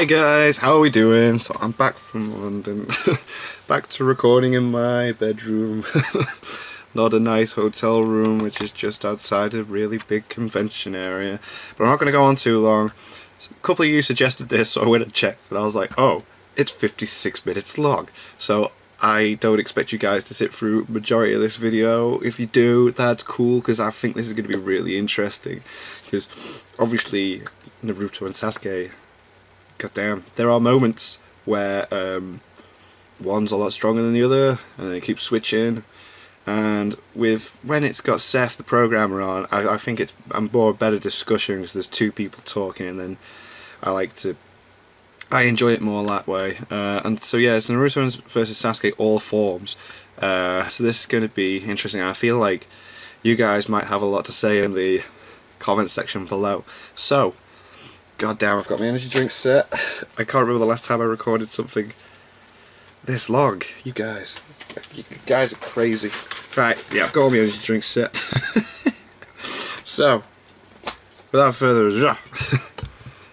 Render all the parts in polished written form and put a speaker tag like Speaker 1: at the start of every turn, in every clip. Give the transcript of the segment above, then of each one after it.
Speaker 1: Hey guys, how are we doing? So I'm back from London, back to recording in my bedroom. Not a nice hotel room, which is just outside a really big convention area. But I'm not going to go on too long. A couple of you suggested this, so I went and checked, and I was like, oh, it's 56 minutes long. So I don't expect you guys to sit through majority of this video. If you do, that's cool, because I think this is going to be really interesting. Because obviously Naruto and Sasuke, goddamn, there are moments where one's a lot stronger than the other, and they keep switching. And when it's got Seth, the programmer, on, I think it's more a better discussion because there's two people talking, and then I enjoy it more that way. And so yeah, it's Naruto versus Sasuke, all forms. So this is going to be interesting. I feel like you guys might have a lot to say in the comment section below. So, goddamn, I've got my energy drink set. I can't remember the last time I recorded something this long. You guys are crazy. Right, yeah, I've got all my energy drinks set. So, without further ado,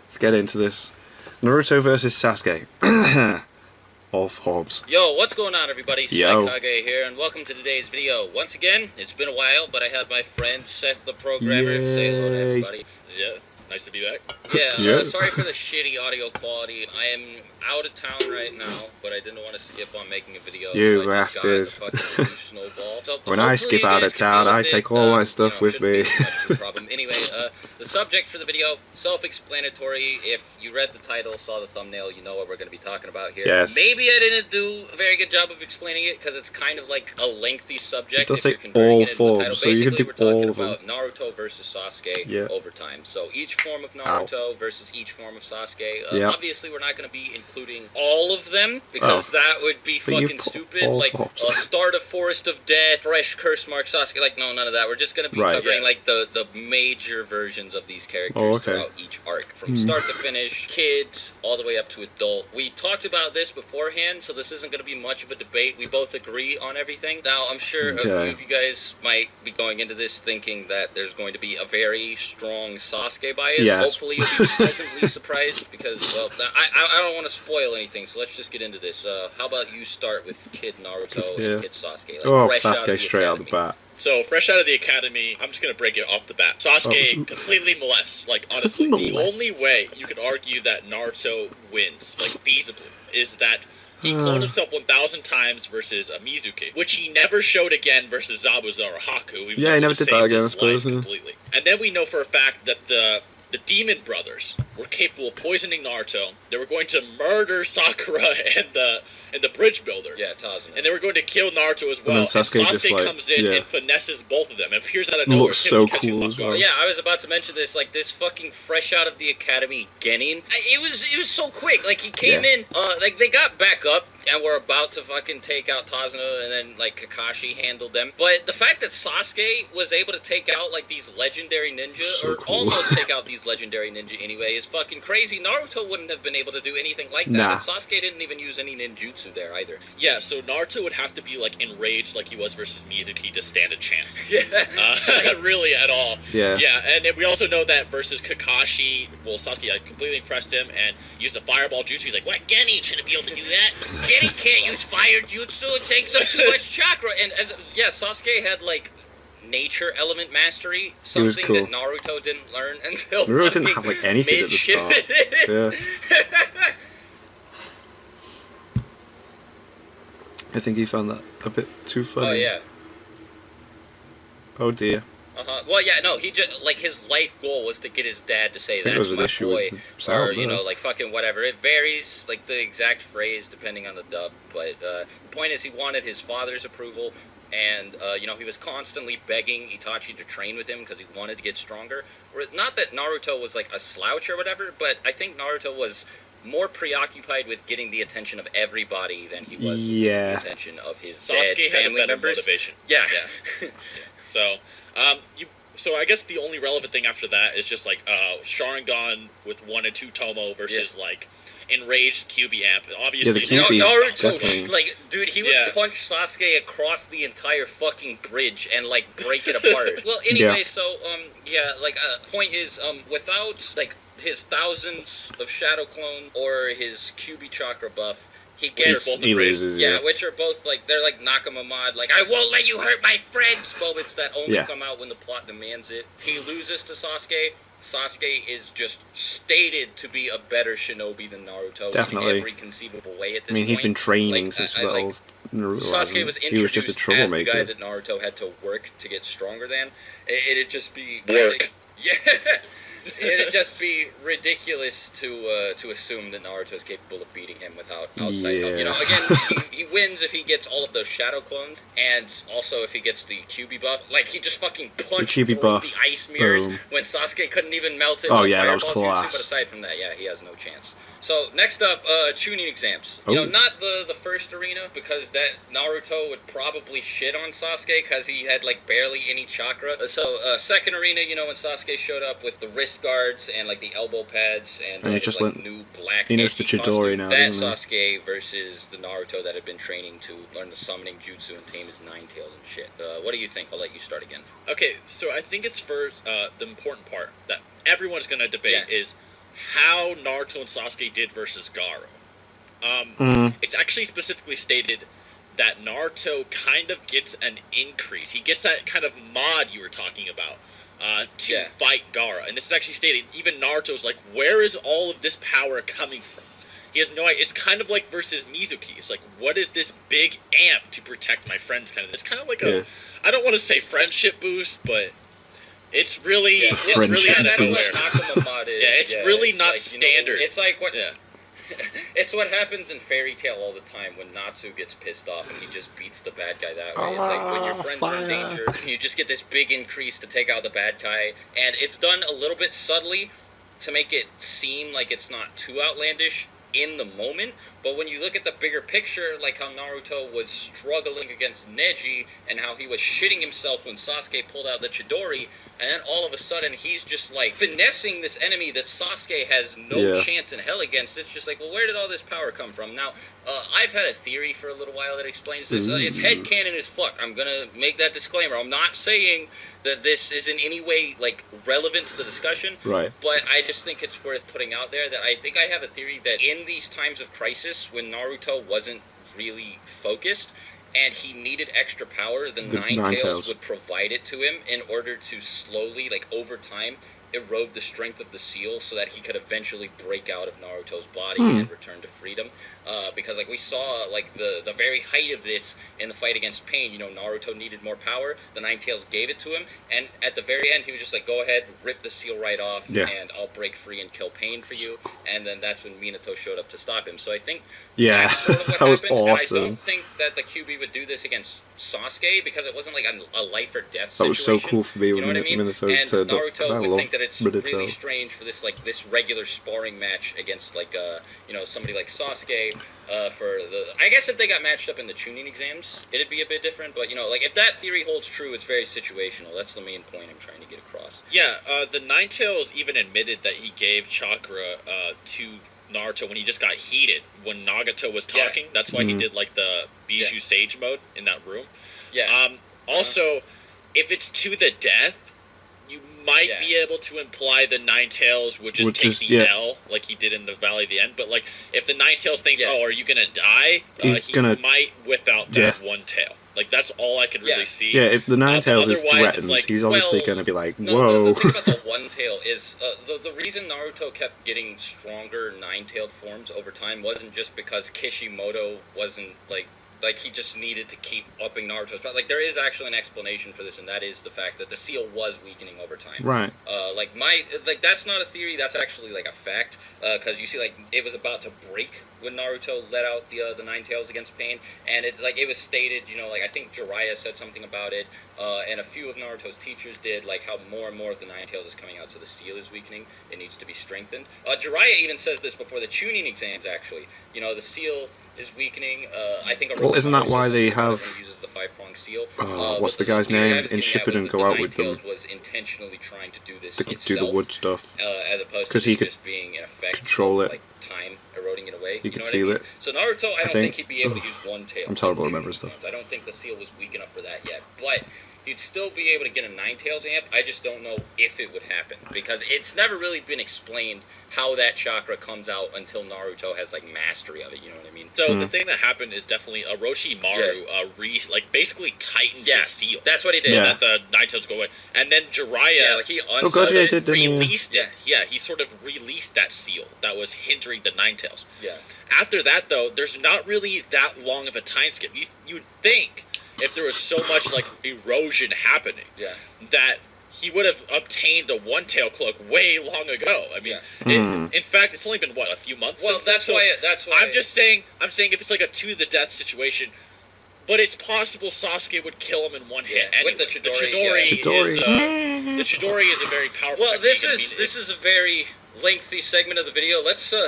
Speaker 1: let's get into this. Naruto versus Sasuke. All forms.
Speaker 2: Yo, what's going on, everybody?
Speaker 1: Yo.
Speaker 2: Kage here, and welcome to today's video. Once again, it's been a while, but I have my friend Seth, the programmer.
Speaker 1: Yay.
Speaker 2: Say hello to everybody.
Speaker 3: Yeah, nice to be back.
Speaker 2: Yeah,
Speaker 1: Yeah.
Speaker 2: sorry for the shitty audio quality. I am out of town right now, but I didn't want to skip on making a video.
Speaker 1: You
Speaker 2: so I just got
Speaker 1: bastard.
Speaker 2: the fucking snowball. So
Speaker 1: When I
Speaker 2: hopefully
Speaker 1: skip
Speaker 2: you
Speaker 1: out
Speaker 2: guys
Speaker 1: of
Speaker 2: can
Speaker 1: town,
Speaker 2: deal
Speaker 1: I
Speaker 2: with it.
Speaker 1: take all my stuff with
Speaker 2: shouldn't
Speaker 1: me.
Speaker 2: be much of a problem. Anyway, the subject for the video, self-explanatory. If you read the title, saw the thumbnail, you know what we're going to be talking about here.
Speaker 1: Yes.
Speaker 2: Maybe I didn't do a very good job of explaining it because it's kind of like a lengthy subject.
Speaker 1: It does
Speaker 2: if
Speaker 1: say
Speaker 2: you're converting
Speaker 1: all
Speaker 2: it into the
Speaker 1: forms,
Speaker 2: title.
Speaker 1: so you can
Speaker 2: Basically,
Speaker 1: do
Speaker 2: we're
Speaker 1: all
Speaker 2: talking
Speaker 1: of them.
Speaker 2: about Naruto versus Sasuke
Speaker 1: Yeah.
Speaker 2: over time. So each form of Naruto versus each form of Sasuke.
Speaker 1: Yeah.
Speaker 2: Obviously, we're not going to be including all of them because that would be
Speaker 1: But you've
Speaker 2: fucking
Speaker 1: put
Speaker 2: stupid.
Speaker 1: all
Speaker 2: Like
Speaker 1: forms.
Speaker 2: start of Forest of Death, fresh curse mark Sasuke. Like no, none of that. We're just going to be
Speaker 1: Right.
Speaker 2: covering
Speaker 3: Yeah.
Speaker 2: like the major versions of these characters
Speaker 1: Oh, okay.
Speaker 2: throughout each arc, from start to finish, kids all the way up to adult. We talked about this beforehand, so this isn't going to be much of a debate. We both agree on everything. Now, I'm sure a few
Speaker 1: Okay.
Speaker 2: of you guys might be going into this thinking that there's going to be a very strong Sasuke bias.
Speaker 1: Yes.
Speaker 2: Hopefully, you'll be pleasantly surprised because, well, I don't want to spoil anything, so let's just get into this. How about you start with Kid Naruto
Speaker 1: Yeah.
Speaker 2: and Kid Sasuke? Like,
Speaker 1: Oh,
Speaker 2: fresh out of
Speaker 1: Sasuke
Speaker 2: the
Speaker 1: straight out the
Speaker 2: academy.
Speaker 1: bat.
Speaker 3: So, fresh out of the academy, I'm just going to break it off the bat. Sasuke
Speaker 1: Oh.
Speaker 3: completely molests. Like, honestly, the
Speaker 1: Molests.
Speaker 3: only way you could argue that Naruto wins, like, feasibly, is that he cloned himself 1,000 times versus a Mizuki, which he never showed again versus Zabuza or Haku. even
Speaker 1: Yeah,
Speaker 3: though
Speaker 1: he never
Speaker 3: would've
Speaker 1: did that
Speaker 3: saved
Speaker 1: again, I
Speaker 3: his
Speaker 1: suppose,
Speaker 3: life
Speaker 1: yeah.
Speaker 3: completely. And then we know for a fact that the Demon Brothers were capable of poisoning Naruto. They were going to murder Sakura and the bridge builder.
Speaker 2: Yeah, Tazuna.
Speaker 3: And they were going to kill Naruto as well.
Speaker 1: then Sasuke just, like,
Speaker 3: comes in
Speaker 1: yeah.
Speaker 3: and finesses both of them. It appears out of nowhere.
Speaker 1: Looks
Speaker 3: Him
Speaker 1: so
Speaker 3: catching
Speaker 1: cool
Speaker 3: him
Speaker 1: as
Speaker 3: off
Speaker 1: well.
Speaker 3: guard.
Speaker 2: Yeah, I was about to mention this. Like this fucking fresh out of the academy Genin. It was so quick. Like he came
Speaker 1: Yeah.
Speaker 2: in. Like they got back up and were about to fucking take out Tazuna, and then like Kakashi handled them. But the fact that Sasuke was able to take out like these legendary ninja,
Speaker 1: So
Speaker 2: or
Speaker 1: cool.
Speaker 2: almost take out these legendary ninja anyway, is fucking crazy. Naruto wouldn't have been able to do anything like that.
Speaker 1: Nah.
Speaker 2: And Sasuke didn't even use any ninjutsu there either.
Speaker 3: Yeah, so Naruto would have to be like enraged like he was versus Mizuki to stand a chance.
Speaker 2: Yeah.
Speaker 3: Really at all.
Speaker 1: Yeah.
Speaker 3: Yeah, and then we also know that versus Kakashi, well, Sasuke like, completely impressed him and used a fireball jutsu. He's like, what? Genin shouldn't be able to do that.
Speaker 2: Genin can't use fire jutsu. It takes up too much chakra. And Sasuke had like nature element mastery,
Speaker 1: He was
Speaker 2: something
Speaker 1: cool.
Speaker 2: that Naruto didn't learn until
Speaker 1: Naruto didn't
Speaker 2: fucking
Speaker 1: have, like, anything at the start.
Speaker 2: mid-ship.
Speaker 1: Yeah. I think he found that a bit too funny.
Speaker 2: Oh yeah.
Speaker 1: Oh dear.
Speaker 2: Well, yeah, no, he just, like, his life goal was to get his dad to say,
Speaker 1: I think there was
Speaker 2: that's
Speaker 1: an
Speaker 2: my
Speaker 1: issue
Speaker 2: boy,
Speaker 1: with the sound
Speaker 2: or, you
Speaker 1: there.
Speaker 2: know, like, fucking whatever. It varies, like, the exact phrase depending on the dub, but the point is he wanted his father's approval, and, you know, he was constantly begging Itachi to train with him because he wanted to get stronger. Not that Naruto was, like, a slouch or whatever, but I think Naruto was more preoccupied with getting the attention of everybody than he was with
Speaker 1: Yeah.
Speaker 2: the attention of his
Speaker 3: Sasuke
Speaker 2: dead
Speaker 3: had a
Speaker 2: family
Speaker 3: better
Speaker 2: members.
Speaker 3: motivation.
Speaker 2: Yeah.
Speaker 3: So, so I guess the only relevant thing after that is just like Sharingan with 1 and 2 Tomo versus like enraged QB amp. Obviously,
Speaker 1: Yeah, the QB is
Speaker 2: Naruto,
Speaker 1: definitely-
Speaker 2: like, dude, he would
Speaker 3: Yeah.
Speaker 2: punch Sasuke across the entire fucking bridge and like break it apart. Well, anyway,
Speaker 1: Yeah.
Speaker 2: so yeah, like, point is, without like his thousands of shadow clone or his QB chakra buff, he
Speaker 3: Which are
Speaker 2: gets
Speaker 3: both
Speaker 1: He
Speaker 3: great.
Speaker 1: loses,
Speaker 2: yeah,
Speaker 1: yeah.
Speaker 2: which are both like they're like Nakamamad, like I won't let you hurt my friends moments that only
Speaker 1: Yeah.
Speaker 2: come out when the plot demands it. He loses to Sasuke. Sasuke is just stated to be a better shinobi than Naruto
Speaker 1: Definitely.
Speaker 2: in every conceivable way at this
Speaker 1: I mean,
Speaker 2: point.
Speaker 1: he's been training
Speaker 2: Like,
Speaker 1: since
Speaker 2: I- like,
Speaker 1: little Naruto
Speaker 2: Sasuke
Speaker 1: hasn't.
Speaker 2: was
Speaker 1: He was just a
Speaker 2: introduced as the guy
Speaker 1: troublemaker.
Speaker 2: that Naruto had to work to get stronger than. It'd just be
Speaker 3: Work.
Speaker 2: Yeah. It'd just be ridiculous to assume that Naruto is capable of beating him without outside help. You know,
Speaker 1: Yeah.
Speaker 2: again, he wins if he gets all of those shadow clones, and also if he gets the QB buff. Like, he just fucking punched
Speaker 1: QB
Speaker 2: through
Speaker 1: buff,
Speaker 2: the ice mirrors
Speaker 1: boom.
Speaker 2: when Sasuke couldn't even melt it.
Speaker 1: Oh,
Speaker 2: with
Speaker 1: yeah, that was
Speaker 2: Fireball Jutsu,
Speaker 1: class.
Speaker 2: but aside from that, yeah, he has no chance. So, next up, Chunin exams. You know,
Speaker 1: Oh.
Speaker 2: not the first arena, because that Naruto would probably shit on Sasuke, because he had, like, barely any chakra. So, second arena, you know, when Sasuke showed up with the wrist guards and, like, the elbow pads and,
Speaker 1: And he
Speaker 2: his,
Speaker 1: just
Speaker 2: like,
Speaker 1: went-
Speaker 2: new black
Speaker 1: he knows the
Speaker 2: edgy
Speaker 1: Chidori
Speaker 2: costume,
Speaker 1: now,
Speaker 2: that's
Speaker 1: doesn't
Speaker 2: Sasuke versus the Naruto that had been training to learn the summoning jutsu and tame his nine tails and shit. What do you think? I'll let you start again.
Speaker 3: Okay, so I think it's first the important part that everyone's going to debate
Speaker 2: Yeah.
Speaker 3: is how Naruto and Sasuke did versus Gaara. It's actually specifically stated that Naruto kind of gets an increase. He gets that kind of mod you were talking about to
Speaker 2: Yeah.
Speaker 3: fight Gaara. And this is actually stated, even Naruto's like, where is all of this power coming from? He has no idea. It's kind of like versus Mizuki. It's like, what is this big amp to protect my friends kind of? It's kind of like
Speaker 1: Yeah.
Speaker 3: I don't want to say friendship boost, but it's really,
Speaker 1: It's a
Speaker 3: it's really
Speaker 1: friendship
Speaker 3: out of
Speaker 1: boost.
Speaker 3: nowhere.
Speaker 2: Is.
Speaker 3: Yeah, it's really not
Speaker 2: like, you know,
Speaker 3: standard.
Speaker 2: it's like what
Speaker 3: Yeah.
Speaker 2: it's what happens in Fairy Tail all the time when Natsu gets pissed off and he just beats the bad guy that way. It's like when your friends are in danger, you just get this big increase to take out the bad guy, and it's done a little bit subtly to make it seem like it's not too outlandish in the moment. But when you look at the bigger picture, like how Naruto was struggling against Neji and how he was shitting himself when Sasuke pulled out the Chidori, and then all of a sudden he's just like finessing this enemy that Sasuke has no
Speaker 1: Yeah.
Speaker 2: chance in hell against. It's just like, well, where did all this power come from? Now, I've had a theory for a little while that explains this. It's headcanon as fuck. I'm gonna make that disclaimer. I'm not saying that this is in any way like relevant to the discussion.
Speaker 1: Right.
Speaker 2: But I just think it's worth putting out there that I think I have a theory that in these times of crisis, when Naruto wasn't really focused and he needed extra power, the Nine Tails would provide it to him in order to slowly, like over time, erode the strength of the seal so that he could eventually break out of Naruto's body and return to freedom. Because like we saw like the very height of this in the fight against Pain, you know, Naruto needed more power, the Nine Tails gave it to him, and at the very end he was just like, go ahead, rip the seal right off, and I'll break free and kill Pain for you. And then that's when Minato showed up to stop him. So I think
Speaker 1: Yeah,
Speaker 2: that's sort of what
Speaker 1: that was
Speaker 2: happened, and I
Speaker 1: awesome.
Speaker 2: don't think that the QB would do this against Sasuke because it wasn't like a life or death
Speaker 1: That
Speaker 2: situation.
Speaker 1: was so cool for me
Speaker 2: You
Speaker 1: when
Speaker 2: know what I mean?
Speaker 1: Minato
Speaker 2: And
Speaker 1: turned up, because I
Speaker 2: Naruto would
Speaker 1: love
Speaker 2: think that it's really
Speaker 1: Minato.
Speaker 2: strange for this regular sparring match against like you know, somebody like Sasuke. I guess if they got matched up in the Chunin exams, it'd be a bit different. But you know, like if that theory holds true, it's very situational. That's the main point I'm trying to get across.
Speaker 3: Yeah, the Nine Tails even admitted that he gave chakra to Naruto when he just got heated when Nagato was talking. That's why he did like the Bijou Sage mode in that room.
Speaker 2: Yeah.
Speaker 3: Also, if it's to the death, you might be able to imply the Nine Tails would just take the L like he did in the Valley of the End. But like, if the Nine Tails thinks, "Oh, are you gonna die?" he might whip out that one tail. Like that's all I could really see.
Speaker 1: Yeah, if the Nine Tails is
Speaker 3: otherwise,
Speaker 1: threatened,
Speaker 3: it's like,
Speaker 1: he's obviously going to be like,
Speaker 2: No,
Speaker 1: whoa.
Speaker 2: the thing about the One Tail is the reason Naruto kept getting stronger nine-tailed forms over time wasn't just because Kishimoto wasn't like he just needed to keep upping Naruto's power. Like there is actually an explanation for this, and that is the fact that the seal was weakening over time.
Speaker 1: Right.
Speaker 2: That's not a theory. That's actually like a fact. Because you see, like it was about to break when Naruto let out the Nine Tails against Pain, and it's like it was stated. You know, like I think Jiraiya said something about it, and a few of Naruto's teachers did. Like how more and more of the Nine Tails is coming out, so the seal is weakening. It needs to be strengthened. Jiraiya even says this before the Chunin exams. Actually, you know, the seal is weakening. I think.
Speaker 1: Well, isn't that why they have?
Speaker 2: Uses the five-prong seal.
Speaker 1: What's the guy's name in Shippuden? Go out with them.
Speaker 2: Was intentionally trying to do this
Speaker 1: to do the wood stuff.
Speaker 2: As opposed
Speaker 1: to
Speaker 2: he could
Speaker 1: just
Speaker 2: being in effect
Speaker 1: control it.
Speaker 2: Like time eroding it away.
Speaker 1: He could seal it.
Speaker 2: So Naruto, I don't think he'd be able to use one tail.
Speaker 1: I'm terrible at remembering stuff.
Speaker 2: I don't think the seal was weak enough for that yet. But you'd still be able to get a Ninetales amp. I just don't know if it would happen, because it's never really been explained how that chakra comes out until Naruto has like mastery of it. You know what I mean?
Speaker 3: So the thing that happened is definitely Orochimaru basically tightened his seal.
Speaker 2: That's what he did.
Speaker 3: So that the Ninetales go away, and then Jiraiya
Speaker 2: he
Speaker 3: released it. Yeah, he sort of released that seal that was hindering the Ninetales.
Speaker 2: Yeah.
Speaker 3: After that, though, there's not really that long of a time skip. You'd think if there was so much like erosion happening, that he would have obtained a one-tail cloak way long ago. I mean, in fact, it's only been a few months.
Speaker 2: Well, that's why.
Speaker 3: I'm saying if it's like a to the death situation, but it's possible Sasuke would kill him in one hit. Anyway.
Speaker 2: With the Chidori.
Speaker 3: The Chidori is a very powerful.
Speaker 2: Well, this is a very lengthy segment of the video. Let's get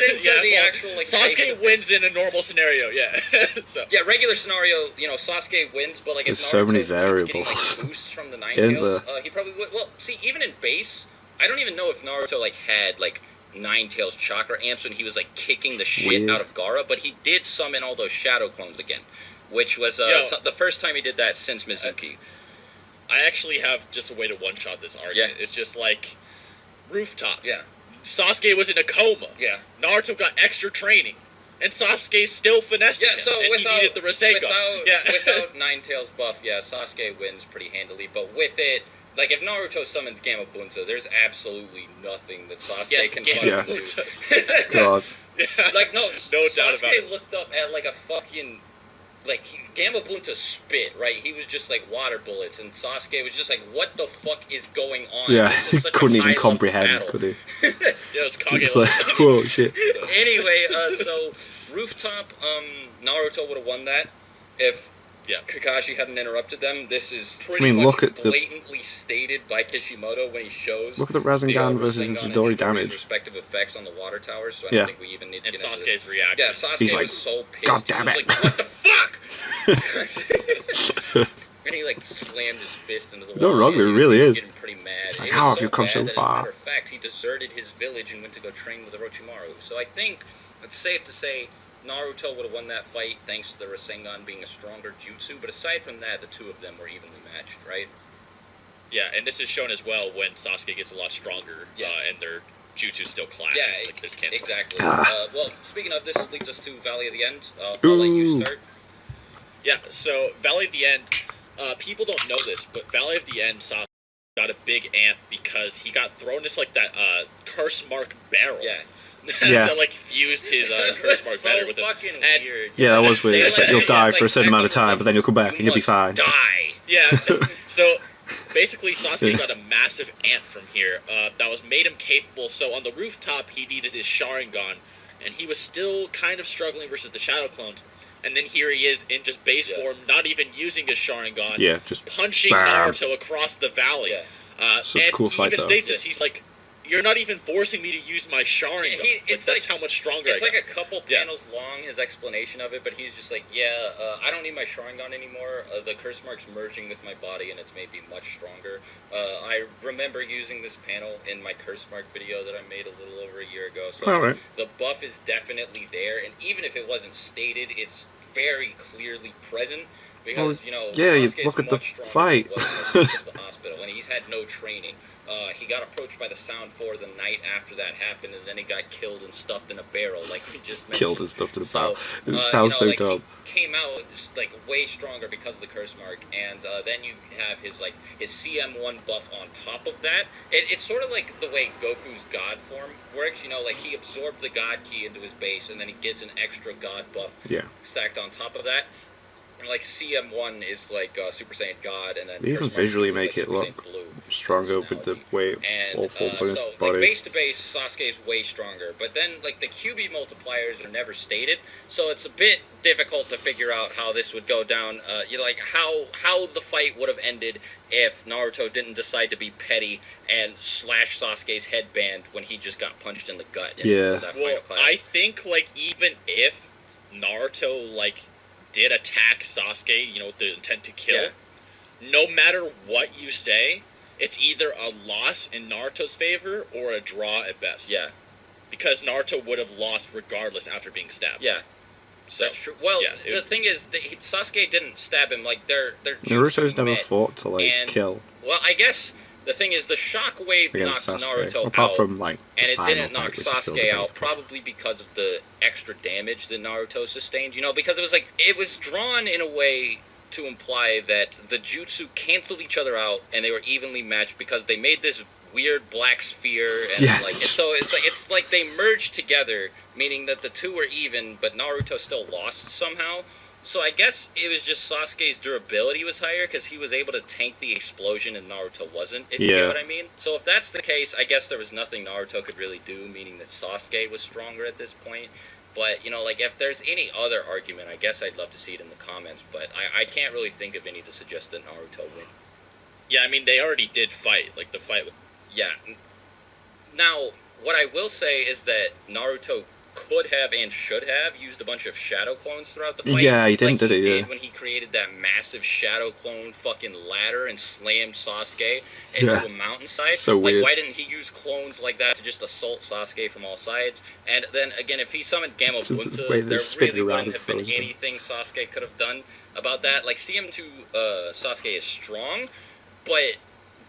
Speaker 2: into the actual
Speaker 3: Sasuke wins in a normal scenario.
Speaker 2: Regular scenario. Sasuke wins, but like
Speaker 1: there's
Speaker 2: if Naruto
Speaker 1: so many
Speaker 2: keeps
Speaker 1: variables.
Speaker 2: getting, boosts from the Ninetales, he probably would. Well, see, even in base, I don't even know if Naruto had Ninetales chakra amps when he was kicking the shit out of Gaara, but he did summon all those shadow clones again, which was the first time he did that since Mizuki.
Speaker 3: I actually have just a way to one-shot this argument. It's just Rooftop. Yeah. Sasuke was in a coma. Yeah. Naruto got extra training. And Sasuke's still finessing him.
Speaker 2: So
Speaker 3: and he needed the Rasengan.
Speaker 2: Without Ninetales buff, Sasuke wins pretty handily. But with it, if Naruto summons Gamabunta, there's absolutely nothing that Sasuke can do.
Speaker 1: God.
Speaker 2: No
Speaker 3: Sasuke
Speaker 2: doubt about it. Looked up at a fucking... Gamabunta spit, right? He was just water bullets, and Sasuke was just what the fuck is going on?
Speaker 1: Yeah, he couldn't even comprehend, could he?
Speaker 3: It's Kage.
Speaker 1: It's whoa, shit.
Speaker 2: Anyway, so Rooftop, Naruto would have won that if Kakashi hadn't interrupted them. This is pretty much blatantly stated by Kishimoto when he shows.
Speaker 1: Look at the Rasengan versus the Chidori damage.
Speaker 2: Respective effects on the water towers. So I don't think we even need to get into
Speaker 3: Sasuke's
Speaker 2: this.
Speaker 3: reaction.
Speaker 2: Yeah, Sasuke was so pissed.
Speaker 1: God damn it!
Speaker 2: What the fuck? And he slammed his fist into the wall.
Speaker 1: No, wrong. It really is.
Speaker 2: Getting pretty mad.
Speaker 1: It's how have you come so far?
Speaker 2: As a matter of fact, he deserted his village and went to go train with Orochimaru. So I think it's safe to say Naruto would have won that fight thanks to the Rasengan being a stronger jutsu, but aside from that, the two of them were evenly matched, right?
Speaker 3: Yeah, and this is shown as well when Sasuke gets a lot stronger, and their jutsu still clash.
Speaker 2: Yeah, exactly. Well, speaking of, this leads us to Valley of the End. I'll let you start.
Speaker 3: Yeah, so Valley of the End, people don't know this, but Valley of the End, Sasuke got a big amp because he got thrown into that curse mark barrel.
Speaker 1: Yeah.
Speaker 3: That fused his curse mark better with
Speaker 2: fucking
Speaker 3: it.
Speaker 2: Weird.
Speaker 1: Yeah, that was weird. It's you'll die for a certain amount of time, but then you'll come back and you'll be fine.
Speaker 2: Die.
Speaker 3: Yeah. So basically, Sasuke got a massive amp from here that was made him capable. So on the rooftop, he needed his Sharingan, and he was still kind of struggling versus the Shadow Clones. And then here he is in just base form, not even using his Sharingan.
Speaker 1: Yeah, just
Speaker 3: punching Naruto across the valley.
Speaker 1: Such a cool fight, though.
Speaker 3: He even states this. He's like, "You're not even forcing me to use my Sharingan." That's how much stronger I got.
Speaker 2: It's a couple panels long, his explanation of it, but he's just I don't need my Sharingan anymore. The curse mark's merging with my body, and it's made me much stronger. I remember using this panel in my curse mark video that I made a little over a year ago. So the buff is definitely there, and even if it wasn't stated, it's very clearly present. Because,
Speaker 1: you
Speaker 2: Sasuke's
Speaker 1: look at the
Speaker 2: much
Speaker 1: fight.
Speaker 2: The hospital, and he's had no training. He got approached by the Sound 4 the night after that happened, and then he got killed and stuffed in a barrel, like we just mentioned.
Speaker 1: Killed and stuffed in a barrel. It sounds so dope.
Speaker 2: He came out way stronger because of the curse mark, and then you have his CM1 buff on top of that. It's sort of like the way Goku's God form works. He absorbed the God Ki into his base, and then he gets an extra God buff stacked on top of that. And CM1 is Super Saiyan God, and then
Speaker 1: they even visually make it look stronger with the way all forms on his body.
Speaker 2: Base to base, Sasuke is way stronger, but then the QB multipliers are never stated, so it's a bit difficult to figure out how this would go down. How the fight would have ended if Naruto didn't decide to be petty and slash Sasuke's headband when he just got punched in the gut.
Speaker 3: Well, I think even if Naruto did attack Sasuke, with the intent to kill, no matter what you say, it's either a loss in Naruto's favor or a draw at best. Yeah. Because Naruto would have lost regardless after being stabbed.
Speaker 2: Yeah.
Speaker 3: So,
Speaker 2: that's true. Well,
Speaker 3: yeah,
Speaker 2: the thing is, Sasuke didn't stab him. Like their
Speaker 1: Naruto's
Speaker 2: jutsu
Speaker 1: never
Speaker 2: met,
Speaker 1: fought to like
Speaker 2: and,
Speaker 1: kill
Speaker 2: Well, I guess the thing is, the shockwave
Speaker 1: against
Speaker 2: knocked
Speaker 1: Sasuke,
Speaker 2: Naruto
Speaker 1: apart
Speaker 2: out,
Speaker 1: from like the
Speaker 2: and it
Speaker 1: final
Speaker 2: didn't knock
Speaker 1: fight, which is still
Speaker 2: Sasuke out,
Speaker 1: debatable.
Speaker 2: probably because of the extra damage that Naruto sustained. You know, because it was drawn in a way to imply that the jutsu canceled each other out, and they were evenly matched because they made this weird black sphere, and
Speaker 1: Yes.
Speaker 2: so it's like they merged together, meaning that the two were even, but Naruto still lost somehow. So I guess it was just Sasuke's durability was higher because he was able to tank the explosion and Naruto wasn't, if you get what I mean. So if that's the case, I guess there was nothing Naruto could really do, meaning that Sasuke was stronger at this point. But, you know, like, if there's any other argument, I guess I'd love to see it in the comments, but I can't really think of any to suggest that Naruto win.
Speaker 3: Yeah, I mean, they already did fight. Like, the fight was...
Speaker 2: Yeah. Now, what I will say is that Naruto could have and should have used a bunch of shadow clones throughout the fight.
Speaker 1: Yeah, he didn't,
Speaker 2: like
Speaker 1: did he?
Speaker 2: Did when he created that massive shadow clone fucking ladder and slammed Sasuke into a mountainside.
Speaker 1: So weird.
Speaker 2: Why didn't he use clones like that to just assault Sasuke from all sides? And then again, if he summoned Gamma Bunta, there really wouldn't have been anything Sasuke could have done about that. Like, CM2 Sasuke is strong, but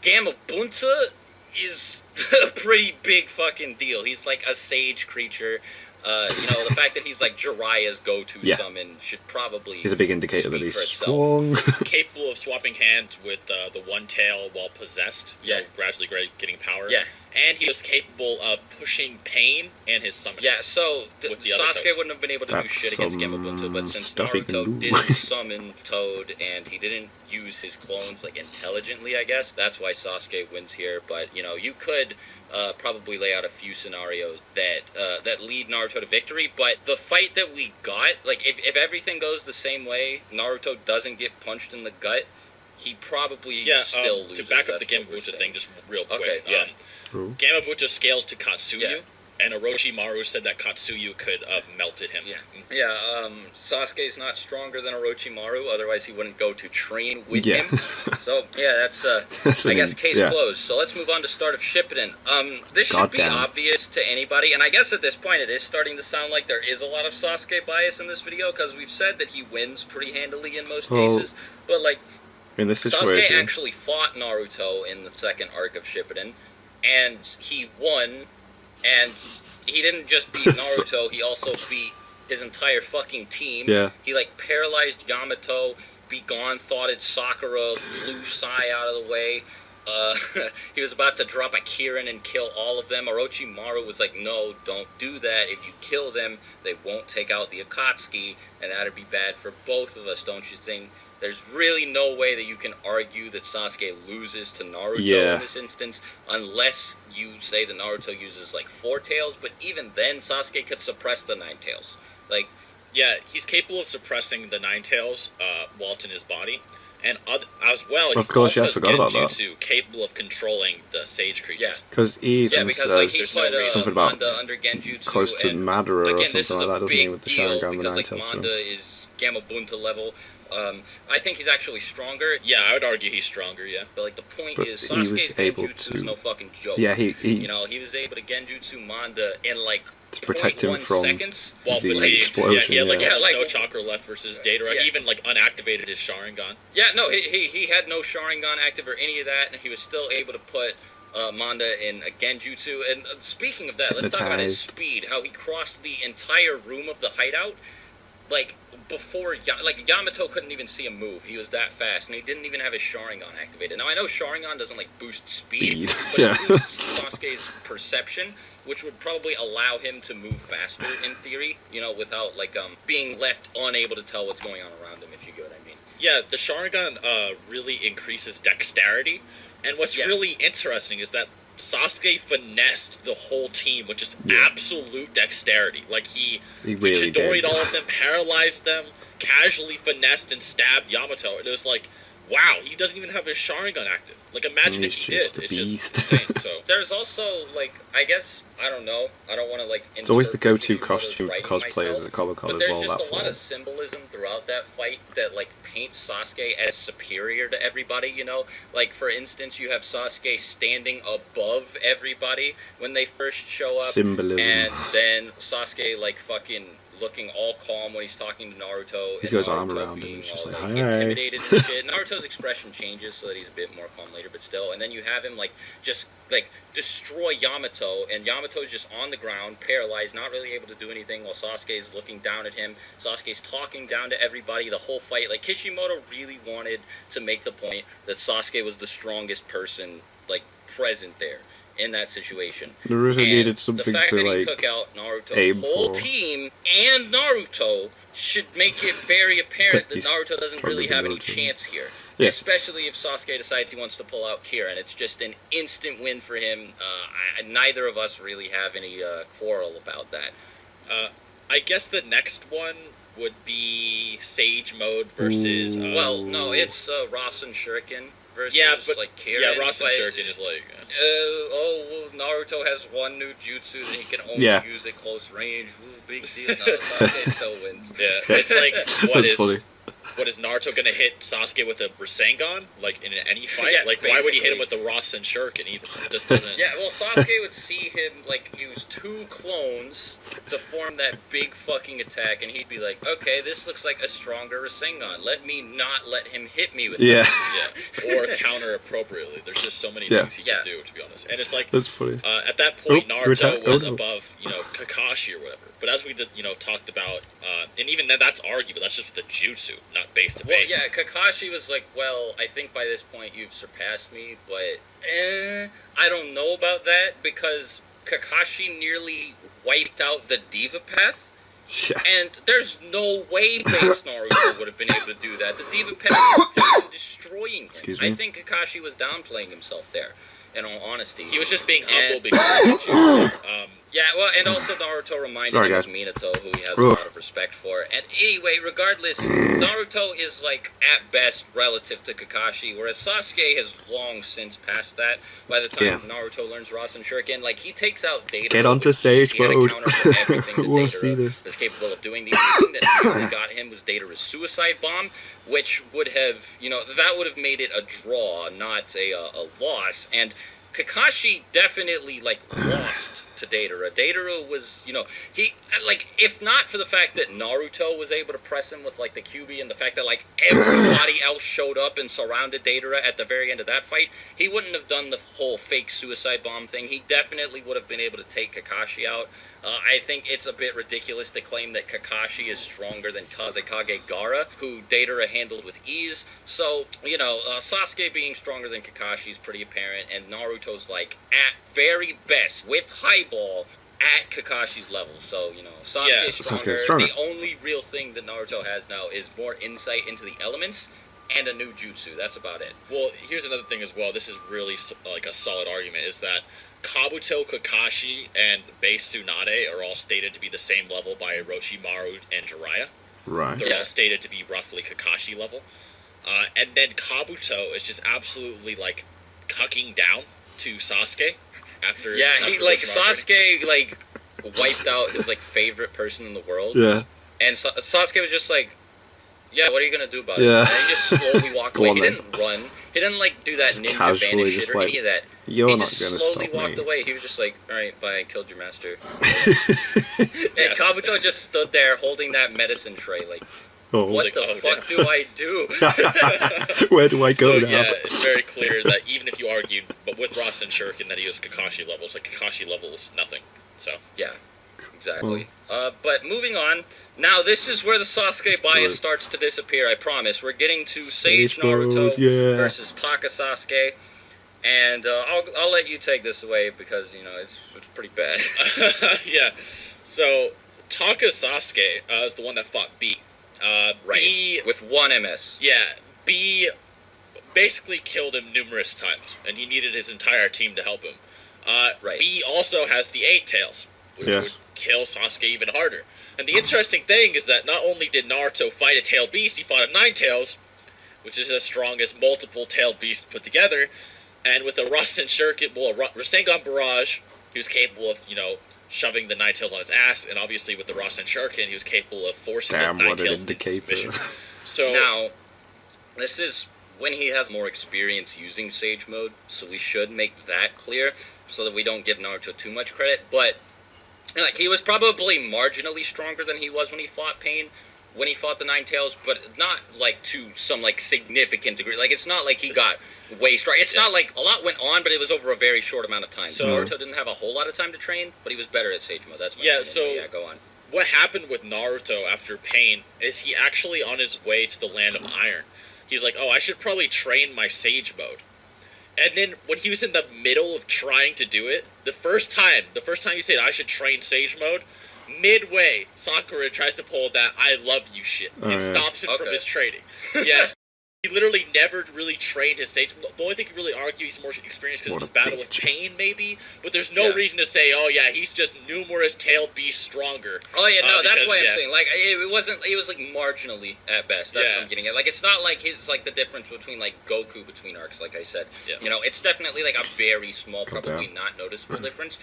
Speaker 2: Gamma Bunta is a pretty big fucking deal. He's like a sage creature. You know, the fact that he's like Jiraiya's go-to summon should probably...
Speaker 1: He's a big indicator that he's strong.
Speaker 3: Capable of swapping hands with the one tail while possessed.
Speaker 2: Yeah.
Speaker 3: You know, gradually getting power.
Speaker 2: Yeah.
Speaker 3: And he was capable of pushing Pain and his summon.
Speaker 2: Yeah, so Sasuke wouldn't have been able to do shit against Gamma Bunta, but since Naruto didn't summon Toad and he didn't use his clones like intelligently, I guess, that's why Sasuke wins here. But, you know, you could probably lay out a few scenarios that lead Naruto to victory, but the fight that we got, like, if everything goes the same way, Naruto doesn't get punched in the gut, he probably still loses.
Speaker 3: To back up the Gamma Bunta thing just real quick.
Speaker 2: Okay, yeah.
Speaker 3: Gamma Bunta scales to Katsuyu,
Speaker 2: Yeah.
Speaker 3: and Orochimaru said that Katsuyu could have melted him.
Speaker 2: Yeah, Sasuke's not stronger than Orochimaru, otherwise he wouldn't go to train with him. So, yeah, that's I guess, case closed. So let's move on to start of Shippuden. This should be obvious to anybody, and I guess at this point it is starting to sound like there is a lot of Sasuke bias in this video, because we've said that he wins pretty handily in most cases, but, like,
Speaker 1: in this situation,
Speaker 2: Sasuke actually fought Naruto in the second arc of Shippuden, and he won, and he didn't just beat Naruto, he also beat his entire fucking team.
Speaker 1: Yeah.
Speaker 2: He, like, paralyzed Yamato, thoughted Sakura, blew Sai out of the way. He was about to drop a Kirin and kill all of them. Orochimaru was like, no, don't do that. If you kill them, they won't take out the Akatsuki, and that'd be bad for both of us, don't you think? There's really no way that you can argue that Sasuke loses to Naruto in this instance, unless you say that Naruto uses, like, 4 tails, but even then, Sasuke could suppress the 9 tails. Like,
Speaker 3: yeah, he's capable of suppressing the 9 tails while it's in his body, and as well,
Speaker 1: of course, I forgot about that.
Speaker 3: Capable of controlling the sage creatures.
Speaker 2: Yeah,
Speaker 1: because he even says something about
Speaker 2: under Genjutsu,
Speaker 1: close to Madara or something like that, doesn't he, with the Sharingan, the 9
Speaker 2: like,
Speaker 1: tails to him.
Speaker 2: Manda is Gamma Bunta level. I think he's actually stronger.
Speaker 3: Yeah, I would argue he's stronger, yeah.
Speaker 2: But, like, the point is, Sasuke's Genjutsu is no fucking joke.
Speaker 1: Yeah,
Speaker 2: you know, he was able to Genjutsu Manda in, like,
Speaker 1: to protect him from
Speaker 2: seconds.
Speaker 1: the explosion.
Speaker 3: Yeah, he had no chakra left versus Deidara. He even, like, unactivated his Sharingan.
Speaker 2: Yeah, no, he had no Sharingan active or any of that, and he was still able to put Manda in a Genjutsu. And speaking of that, let's talk about his speed, how he crossed the entire room of the hideout. Like, before, like, Yamato couldn't even see him move. He was that fast, and he didn't even have his Sharingan activated. Now, I know Sharingan doesn't, like, boost speed, but it boosts Sasuke's perception, which would probably allow him to move faster, in theory, you know, without, like, being left unable to tell what's going on around him, if you get what I mean.
Speaker 3: Yeah, the Sharingan really increases dexterity, and what's really interesting is that Sasuke finessed the whole team with just absolute dexterity. Like, he
Speaker 1: really
Speaker 3: Chidori'd all of them, paralyzed them, casually finessed and stabbed Yamato. And it was like, wow, he doesn't even have his Sharingan active. Like, imagine if he did.
Speaker 1: It's just
Speaker 3: insane. So
Speaker 2: there's also, like, I guess, I don't know. I don't want to, like...
Speaker 1: It's always the go-to costume for cosplayers at Comic-Con as well, that
Speaker 2: But there's just a lot of symbolism throughout that fight that, like, paints Sasuke as superior to everybody, you know? Like, for instance, you have Sasuke standing above everybody when they first show up.
Speaker 1: Symbolism.
Speaker 2: And then Sasuke, like, fucking looking all calm when he's talking to Naruto.
Speaker 1: He's
Speaker 2: and
Speaker 1: got his
Speaker 2: Naruto
Speaker 1: arm around him,
Speaker 2: being
Speaker 1: he's just
Speaker 2: all,
Speaker 1: like,
Speaker 2: like,
Speaker 1: "Hi."
Speaker 2: intimidated and shit. Naruto's expression changes so that he's a bit more calm later, but still. And then you have him, like, just, like, destroy Yamato, and Yamato's just on the ground, paralyzed, not really able to do anything, while Sasuke's looking down at him. Sasuke's talking down to everybody the whole fight. Like, Kishimoto really wanted to make the point that Sasuke was the strongest person, like, present there in that situation.
Speaker 1: Naruto
Speaker 2: And
Speaker 1: needed something
Speaker 2: the fact
Speaker 1: to,
Speaker 2: that he
Speaker 1: like,
Speaker 2: took out Naruto's
Speaker 1: aim
Speaker 2: whole
Speaker 1: for.
Speaker 2: team and Naruto should make it very apparent that
Speaker 1: He's
Speaker 2: Naruto doesn't really
Speaker 1: stronger
Speaker 2: have
Speaker 1: than
Speaker 2: any
Speaker 1: Naruto.
Speaker 2: chance here.
Speaker 1: Yeah.
Speaker 2: Especially if Sasuke decides he wants to pull out Kira, and it's just an instant win for him. Neither of us really have any quarrel about that.
Speaker 3: I guess the next one would be Sage Mode versus.
Speaker 2: Well, no, it's Rasen Shuriken versus like Kira.
Speaker 3: Yeah, Rasen Shuriken is like.
Speaker 2: Well, Naruto has one new jutsu that he can only use at close range. Ooh, big deal. No, Sasuke still wins.
Speaker 3: Yeah, it's like
Speaker 1: That's funny.
Speaker 3: What is Naruto gonna hit Sasuke with a Rasengan like in any fight?
Speaker 2: Yeah,
Speaker 3: like why would he hit him with the Rasen Shuriken either? It just doesn't.
Speaker 2: Yeah, well, Sasuke would see him like use 2 clones to form that big fucking attack, and he'd be like, "Okay, this looks like a stronger Rasengan. Let me not let him hit me with
Speaker 1: Yeah.
Speaker 3: Yeah, or counter appropriately. There's just so many things he can do, to be honest. And it's like
Speaker 1: That's funny.
Speaker 3: at that point, Naruto was
Speaker 1: no.
Speaker 3: above Kakashi or whatever. But as we did, talked about, and even then that's arguable. That's just with the jutsu, not base to base.
Speaker 2: Well, yeah, Kakashi was like, well, I think by this point you've surpassed me, but I don't know about that, because Kakashi nearly wiped out the Diva Path,
Speaker 1: Yeah.
Speaker 2: and there's no way base Naruto would have been able to do that. The Diva Path was just destroying him.
Speaker 1: Excuse me?
Speaker 2: I think Kakashi was downplaying himself there, in all honesty.
Speaker 3: He was just being humble because
Speaker 2: Yeah, well, and also Naruto reminded him of Minato, who he has a lot of respect for. And anyway, regardless, Naruto is, like, at best relative to Kakashi, whereas Sasuke has long since passed that. By the time Naruto learns Rasen Shuriken, like, he takes out Deidara.
Speaker 1: Get onto Sage Mode.
Speaker 2: We
Speaker 1: want to see this.
Speaker 2: Was capable of doing. The only thing that really got him was Deidara's suicide bomb, which would have, that would have made it a draw, not a loss. And Kakashi definitely, like, lost to Deidara. Deidara was, he, like, if not for the fact that Naruto was able to press him with, like, the QB, and the fact that, like, everybody else showed up and surrounded Deidara at the very end of that fight, he wouldn't have done the whole fake suicide bomb thing. He definitely would have been able to take Kakashi out. I think it's a bit ridiculous to claim that Kakashi is stronger than Kazekage Gaara, who Deidara handled with ease. So, Sasuke being stronger than Kakashi is pretty apparent, and Naruto's, like, at very best, with Highball, at Kakashi's level. So, Sasuke is stronger. The only real thing that Naruto has now is more insight into the elements and a new jutsu. That's about it.
Speaker 3: Well, here's another thing as well. This is really, like, a solid argument, is that Kabuto, Kakashi, and base Tsunade are all stated to be the same level by Orochimaru and Jiraiya.
Speaker 1: Right.
Speaker 3: They're all stated to be roughly Kakashi level. And then Kabuto is just absolutely, like, cucking down to Sasuke after...
Speaker 2: Yeah, Sasuke, like, wiped out his, like, favorite person in the world.
Speaker 1: Yeah.
Speaker 2: And Sasuke was just like, yeah, what are you gonna do about it?
Speaker 1: Yeah.
Speaker 2: And he just slowly walked away. He didn't run. He didn't, like, do that
Speaker 1: Just
Speaker 2: ninja
Speaker 1: casually,
Speaker 2: vanish
Speaker 1: just
Speaker 2: shit or
Speaker 1: like,
Speaker 2: any of that.
Speaker 1: You're
Speaker 2: he
Speaker 1: not
Speaker 2: just
Speaker 1: gonna
Speaker 2: slowly
Speaker 1: stop
Speaker 2: walked
Speaker 1: me.
Speaker 2: away. He was just like, alright, bye, I killed your master. And Kabuto just stood there holding that medicine tray, like, what the fuck do I do?
Speaker 1: Where do I go now?
Speaker 3: Yeah, it's very clear that even if you argued, but with Rasen Shuriken, that he was Kakashi levels, like, Kakashi level is nothing. So,
Speaker 2: yeah. Exactly. But moving on, now this is where the Sasuke bias starts to disappear, I promise. We're getting to Sage Naruto versus Taka Sasuke, and I'll let you take this away because, it's pretty bad.
Speaker 3: Yeah. So, Taka Sasuke is the one that fought B.
Speaker 2: Right.
Speaker 3: B,
Speaker 2: with 1 MS.
Speaker 3: Yeah. B basically killed him numerous times, and he needed his entire team to help him.
Speaker 2: Right.
Speaker 3: B also has the 8 tails, which would kill Sasuke even harder. And the interesting thing is that not only did Naruto fight a tailed beast, he fought a 9 tails, which is as strong as multiple tailed beasts put together. And with a Rasen Shuriken, well, a Rasengan Barrage, he was capable of, shoving the 9 tails on his ass. And obviously with the Rasen Shuriken, he was capable of forcing those 9 tails into submission. So
Speaker 2: now, this is when he has more experience using Sage Mode, so we should make that clear so that we don't give Naruto too much credit. But Like, he was probably marginally stronger than he was when he fought Pain, when he fought the Nine Tails, but not, like, to some, like, significant degree. Like, it's not like he got way stronger. It's not like a lot went on, but it was over a very short amount of time. So Naruto didn't have a whole lot of time to train, but he was better at Sage Mode. That's my opinion.
Speaker 3: So
Speaker 2: yeah, go on.
Speaker 3: What happened with Naruto after Pain is he actually on his way to the Land of Iron. He's like, oh, I should probably train my Sage Mode. And then when he was in the middle of trying to do it, the first time he said I should train Sage Mode, midway Sakura tries to pull that I love you shit and stops him from his training. Yes. He literally never really trained his Sage. The only thing you really argue he's more experienced because of his battle with Pain, maybe. But there's no reason to say, oh yeah, he's just numerous tailed beast stronger.
Speaker 2: Oh yeah, no, that's why I'm saying, like, it wasn't. It was like marginally at best. That's what I'm getting at. Like, it's not like his like the difference between like Goku between arcs. Like I said, you know, it's definitely like a very small, probably not noticeable difference.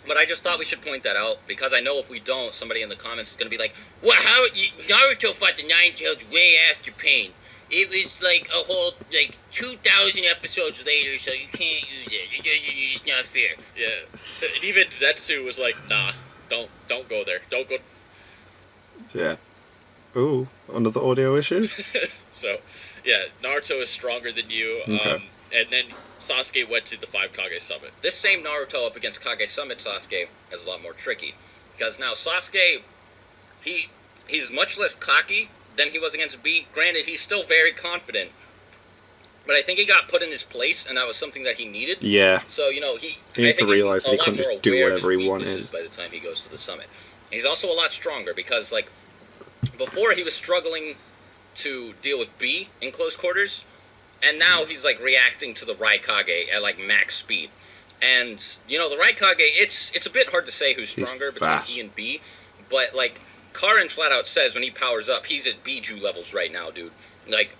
Speaker 2: But I just thought we should point that out, because I know if we don't, somebody in the comments is going to be like, well, how Naruto fought the Nine Tails way after Pain. It was like a whole, like, 2,000 episodes later, so you can't use it. It's not fair.
Speaker 3: Yeah. And even Zetsu was like, nah, don't go there. Don't go.
Speaker 1: Yeah. Ooh, another audio issue?
Speaker 3: So, yeah, Naruto is stronger than you.
Speaker 1: Okay.
Speaker 3: And then Sasuke went to the 5 Kage Summit.
Speaker 2: This same Naruto up against Kage Summit Sasuke is a lot more tricky. Because now Sasuke, he's much less cocky than he was against B. Granted, he's still very confident. But I think he got put in his place, and that was something that he needed.
Speaker 1: Yeah.
Speaker 2: So, you know, he
Speaker 1: needs to realize that he couldn't just do whatever he wanted
Speaker 2: by the time he goes to the summit. And he's also a lot stronger, because, like, before he was struggling to deal with B in close quarters, and now he's, like, reacting to the Raikage at, like, max speed. And, you know, the Raikage, it's a bit hard to say who's stronger between he and B, but, like, Karin flat out says when he powers up, he's at Biju levels right now, dude. Like,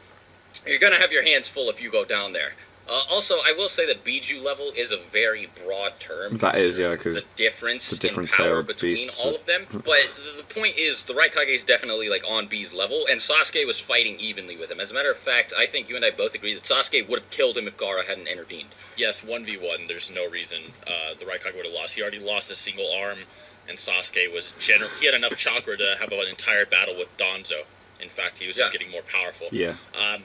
Speaker 2: you're gonna have your hands full if you go down there. Also, I will say that Biju level is a very broad term.
Speaker 1: That is, yeah, because
Speaker 2: the difference in power between all of them. But the point is, the Raikage is definitely, like, on B's level, and Sasuke was fighting evenly with him. As a matter of fact, I think you and I both agree that Sasuke would have killed him if Gaara hadn't intervened.
Speaker 3: Yes, 1v1, there's no reason the Raikage would have lost. He already lost a single arm, and Sasuke was he had enough chakra to have an entire battle with Danzo. In fact, he was just getting more powerful.
Speaker 1: Yeah.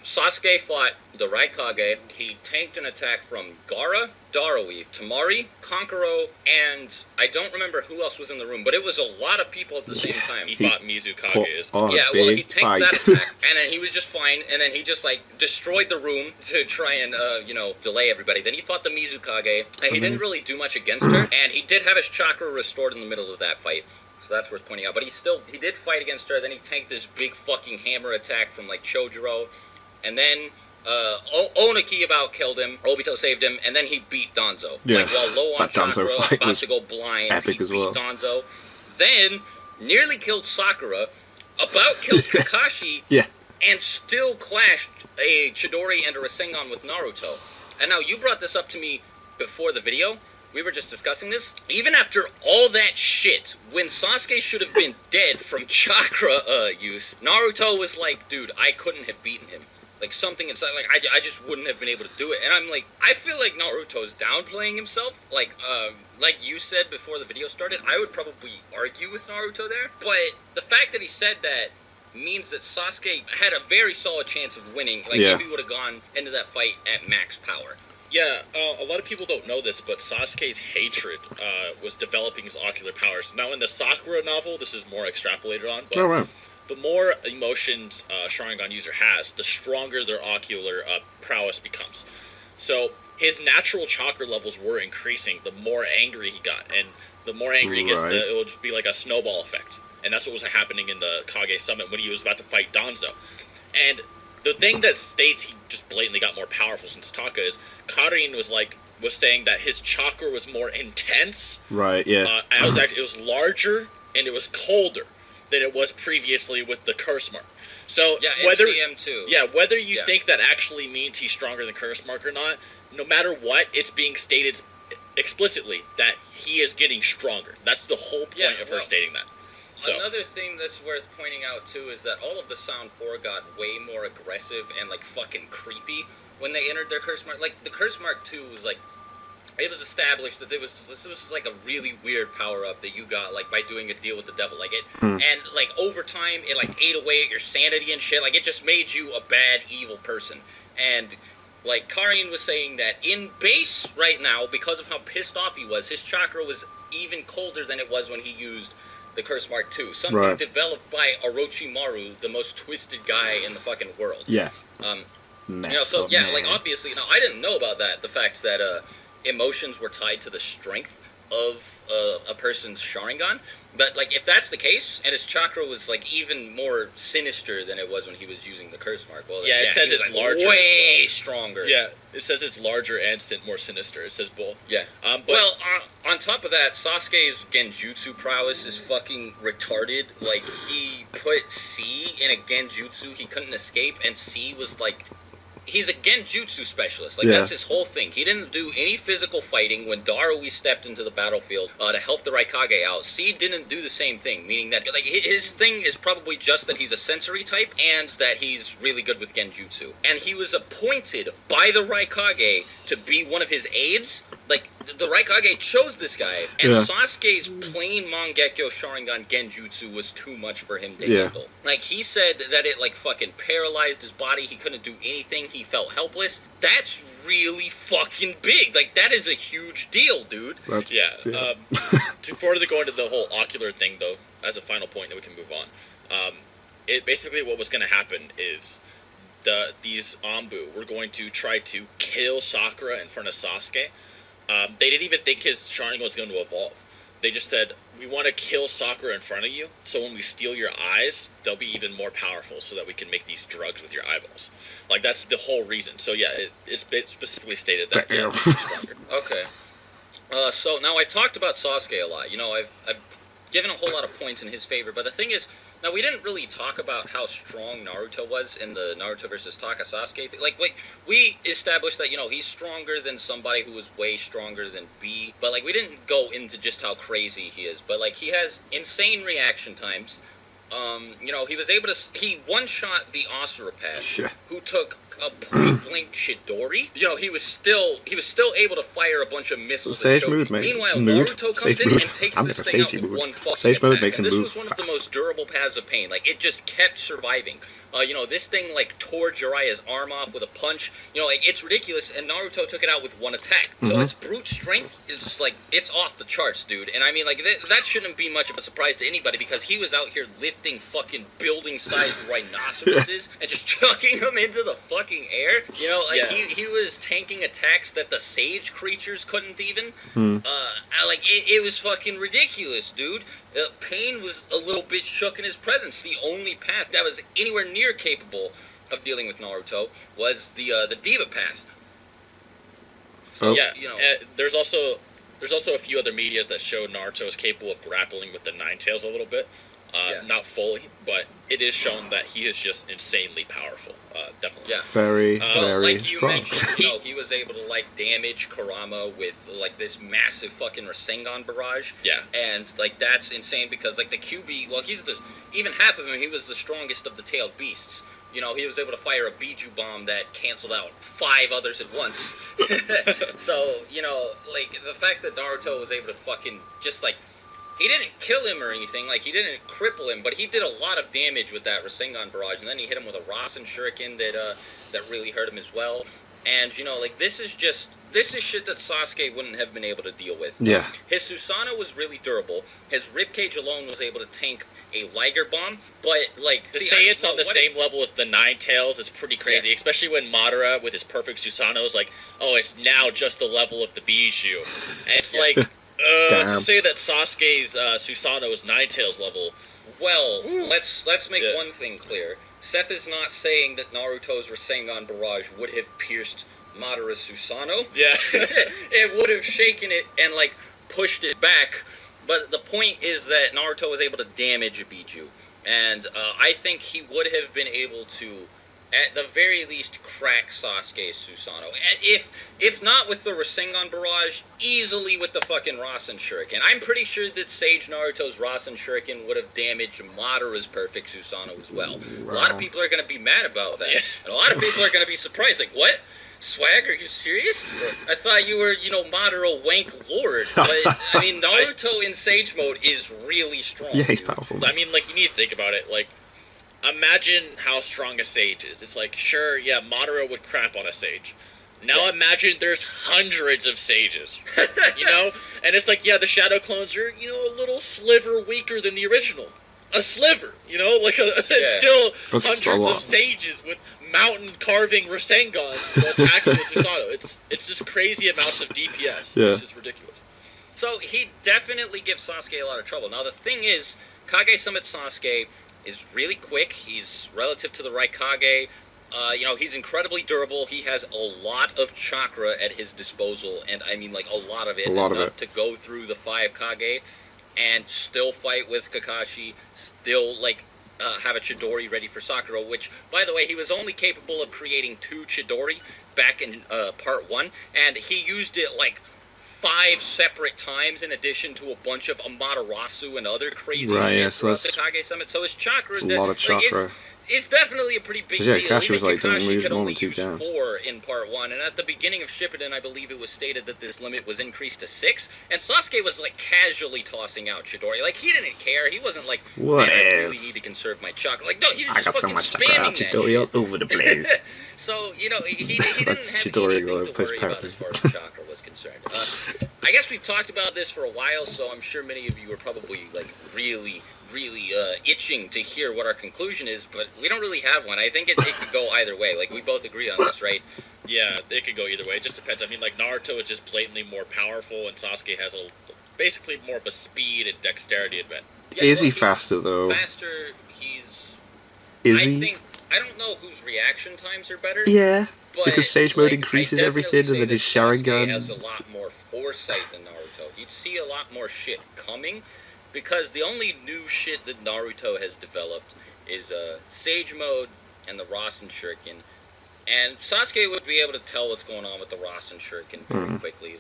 Speaker 2: Sasuke fought the Raikage. He tanked an attack from Gaara, Darui, Tamari, Kankuro, and I don't remember who else was in the room, but it was a lot of people at the same time.
Speaker 3: He fought Mizukage as well.
Speaker 2: Yeah, well, he tanked that attack, and then he was just fine, and then he just, like, destroyed the room to try and, you know, delay everybody. Then he fought the Mizukage, and he didn't really do much against her, and he did have his chakra restored in the middle of that fight. So that's worth pointing out. But he did fight against her. Then he tanked this big fucking hammer attack from, like, Chojuro. And then Oniki about killed him. Obito saved him. And then he beat Danzo.
Speaker 1: Yeah,
Speaker 2: like, while low on chakra, about to go blind,
Speaker 1: epic
Speaker 2: he
Speaker 1: as well.
Speaker 2: beat Danzo. Then nearly killed Sakura. About killed Kakashi.
Speaker 1: Yeah.
Speaker 2: And still clashed a Chidori and a Rasengan with Naruto. And now you brought this up to me before the video. We were just discussing this. Even after all that shit, when Sasuke should have been dead from chakra use, Naruto was like, dude, I couldn't have beaten him. Like, something inside, like, I just wouldn't have been able to do it. And I'm like, I feel like Naruto's downplaying himself. Like you said before the video started, I would probably argue with Naruto there. But the fact that he said that means that Sasuke had a very solid chance of winning. Like, if he would have gone into that fight at max power.
Speaker 3: Yeah, a lot of people don't know this, but Sasuke's hatred was developing his ocular powers. Now, in the Sakura novel, this is more extrapolated on, but the more emotions a Sharingan user has, the stronger their ocular prowess becomes. So, his natural chakra levels were increasing the more angry he got, and the more angry he gets, it would be like a snowball effect. And that's what was happening in the Kage Summit when he was about to fight Danzo. And the thing that states he just blatantly got more powerful since Taka is Karin was saying that his chakra was more intense.
Speaker 1: Right. Yeah.
Speaker 3: It was larger and it was colder than it was previously with the curse mark. So whether you think that actually means he's stronger than curse mark or not, no matter what, it's being stated explicitly that he is getting stronger. That's the whole point of her stating that. So.
Speaker 2: Another thing that's worth pointing out, too, is that all of the Sound 4 got way more aggressive and, like, fucking creepy when they entered their Curse Mark. Like, the Curse Mark 2 was, like, it was established that this was like a really weird power up that you got like by doing a deal with the devil, like it, and like over time it like ate away at your sanity and shit. Like it just made you a bad, evil person. And like Karian was saying that in base right now, because of how pissed off he was, his chakra was even colder than it was when he used the Curse Mark II. Something developed by Orochimaru, the most twisted guy in the fucking world.
Speaker 1: Yes.
Speaker 2: So yeah, like obviously, I didn't know about that. The fact that emotions were tied to the strength of a person's Sharingan. But like, if that's the case, and his chakra was like even more sinister than it was when he was using the Curse Mark, well,
Speaker 3: it says it's
Speaker 2: like,
Speaker 3: larger,
Speaker 2: way stronger.
Speaker 3: Yeah, it says it's larger and more sinister. It says both.
Speaker 2: Yeah. But on top of that, Sasuke's Genjutsu prowess is fucking retarded. Like, he put C in a Genjutsu he couldn't escape, and C was like, he's a Genjutsu specialist. Like, that's his whole thing. He didn't do any physical fighting when Darui stepped into the battlefield to help the Raikage out. C didn't do the same thing, meaning that like his thing is probably just that he's a sensory type and that he's really good with Genjutsu. And he was appointed by the Raikage to be one of his aides. Like, the Raikage chose this guy, and Sasuke's plain Mangekyo Sharingan Genjutsu was too much for him to handle. Like, he said that it, like, fucking paralyzed his body, he couldn't do anything, he felt helpless. That's really fucking big. Like, that is a huge deal, dude.
Speaker 3: To further go into the whole ocular thing, though, as a final point that we can move on, it basically what was going to happen is these Anbu were going to try to kill Sakura in front of Sasuke. They didn't even think his Sharingan was going to evolve. They just said, we want to kill Sakura in front of you, so when we steal your eyes, they'll be even more powerful so that we can make these drugs with your eyeballs. Like, that's the whole reason. So, yeah, it's specifically stated that they're stronger.
Speaker 2: Okay. So, now I've talked about Sasuke a lot. You know, I've given a whole lot of points in his favor, but the thing is, now, we didn't really talk about how strong Naruto was in the Naruto versus Taka Sasuke thing. Like, we established that, you know, he's stronger than somebody who was way stronger than B. But, like, we didn't go into just how crazy he is. But, like, he has insane reaction times. You know, he was able to... He one-shot the Asuropath, who took a point-blank Chidori. You know, he was still able to fire a bunch of missiles.
Speaker 1: Sage mood, man.
Speaker 2: Meanwhile, Naruto comes in and takes this thing out with one fucking
Speaker 1: Sage
Speaker 2: attack.
Speaker 1: mood makes him
Speaker 2: and this
Speaker 1: move
Speaker 2: was one
Speaker 1: fast.
Speaker 2: of the most durable paths of pain. Like, it just kept surviving. You know, this thing, like, tore Jiraiya's arm off with a punch. You know, like, it's ridiculous, and Naruto took it out with one attack. So his brute strength is, like, it's off the charts, dude. And I mean, like, that shouldn't be much of a surprise to anybody, because he was out here lifting fucking building-sized rhinoceroses and just chucking them into the fucking air. You know, like, he was tanking attacks that the sage creatures couldn't even. Like, it was fucking ridiculous, dude. Pain was a little bit shook in his presence. The only path that was anywhere near capable of dealing with Naruto was the Diva path. So, you know,
Speaker 3: there's also a few other medias that show Naruto is capable of grappling with the Nine Tails a little bit. Not fully, but it is shown that he is just insanely powerful. Definitely.
Speaker 2: Yeah.
Speaker 1: Very
Speaker 2: like you
Speaker 1: strong.
Speaker 2: mentioned, you know, he was able to, like, damage Kurama with, like, this massive fucking Rasengan barrage.
Speaker 3: Yeah.
Speaker 2: And, like, that's insane because, like, the QB, well, even half of him, he was the strongest of the tailed beasts. You know, he was able to fire a Biju bomb that canceled out 5 others at once. So, you know, like, the fact that Naruto was able to fucking just, like, he didn't kill him or anything, like, he didn't cripple him, but he did a lot of damage with that Rasengan barrage, and then he hit him with a Rasen Shuriken that really hurt him as well. And, you know, like, this is shit that Sasuke wouldn't have been able to deal with.
Speaker 1: Yeah.
Speaker 2: His Susanoo was really durable. His ribcage alone was able to tank a Liger bomb, but, like...
Speaker 3: To say it's on the same level as the Nine Tails is pretty crazy, especially when Madara, with his perfect Susanoo, is like, oh, it's now just the level of the Bijou. And it's like... to say that Sasuke's Susanoo is Nine Tails level.
Speaker 2: Well, let's make one thing clear. Seth is not saying that Naruto's Rasengan barrage would have pierced Madara's Susanoo.
Speaker 3: Yeah.
Speaker 2: It would have shaken it and, like, pushed it back. But the point is that Naruto was able to damage a Biju. And I think he would have been able to, at the very least, crack Sasuke's Susanoo. And if not with the Rasengan barrage, easily with the fucking Rasen Shuriken. I'm pretty sure that Sage Naruto's Rasen Shuriken would have damaged Madara's perfect Susanoo as well. Wow. A lot of people are going to be mad about that. Yeah. And a lot of people are going to be surprised. Like, what? Swag, are you serious? I thought you were, Madara Wank Lord. But, I mean, Naruto in Sage Mode is really strong.
Speaker 1: Yeah, he's powerful.
Speaker 3: I mean, like, you need to think about it. Like, imagine how strong a Sage is. It's like, sure, yeah, Madara would crap on a Sage. Now imagine there's hundreds of Sages, And it's like, yeah, the Shadow Clones are, a little sliver weaker than the original. A sliver, it's still hundreds of Sages with mountain carving Rasengans attacking the Susanoo. It's just crazy amounts of DPS.
Speaker 1: Yeah.
Speaker 3: It's just ridiculous.
Speaker 2: So he definitely gives Sasuke a lot of trouble. Now the thing is, Kage Summit Sasuke is really quick. He's relative to the Raikage. He's incredibly durable. He has a lot of chakra at his disposal, and I mean, like, a lot of it. Enough to go through the 5 Kage and still fight with Kakashi, still, have a Chidori ready for Sakura, which, by the way, he was only capable of creating 2 Chidori back in part 1, and he used it, 5 separate times in addition to a bunch of Amaterasu and other crazy shit throughout the Kage Summit. So his chakra...
Speaker 1: It's a lot of chakra.
Speaker 2: It's definitely a pretty big deal.
Speaker 1: Kakashi was like, don't lose more than 2
Speaker 2: use
Speaker 1: times.
Speaker 2: 4 in part 1, and at the beginning of Shippuden, I believe it was stated that this limit was increased to 6, and Sasuke was, casually tossing out Chidori. He didn't care. He wasn't like,
Speaker 1: what
Speaker 2: man, I really need to conserve my chakra. No, he was just fucking spamming that
Speaker 1: Chidori all over the place.
Speaker 2: So, he didn't have anything to worry about as far as the chakra was concerned. I guess we've talked about this for a while, so I'm sure many of you are probably, really itching to hear what our conclusion is, but we don't really have one. I think it could go either way. We both agree on this, right?
Speaker 3: Yeah, it could go either way. It just depends. I mean, Naruto is just blatantly more powerful, and Sasuke has basically more of a speed and dexterity advantage.
Speaker 1: Yeah, is he faster, though?
Speaker 2: Faster, I don't know whose reaction times are better.
Speaker 1: Yeah, because Sage Mode increases everything, and then his Sharingan...
Speaker 2: Sasuke has a lot more foresight than Naruto. He'd see a lot more shit coming, because the only new shit that Naruto has developed is Sage Mode and the Rasen Shuriken. And Sasuke would be able to tell what's going on with the Rasen Shuriken very quickly.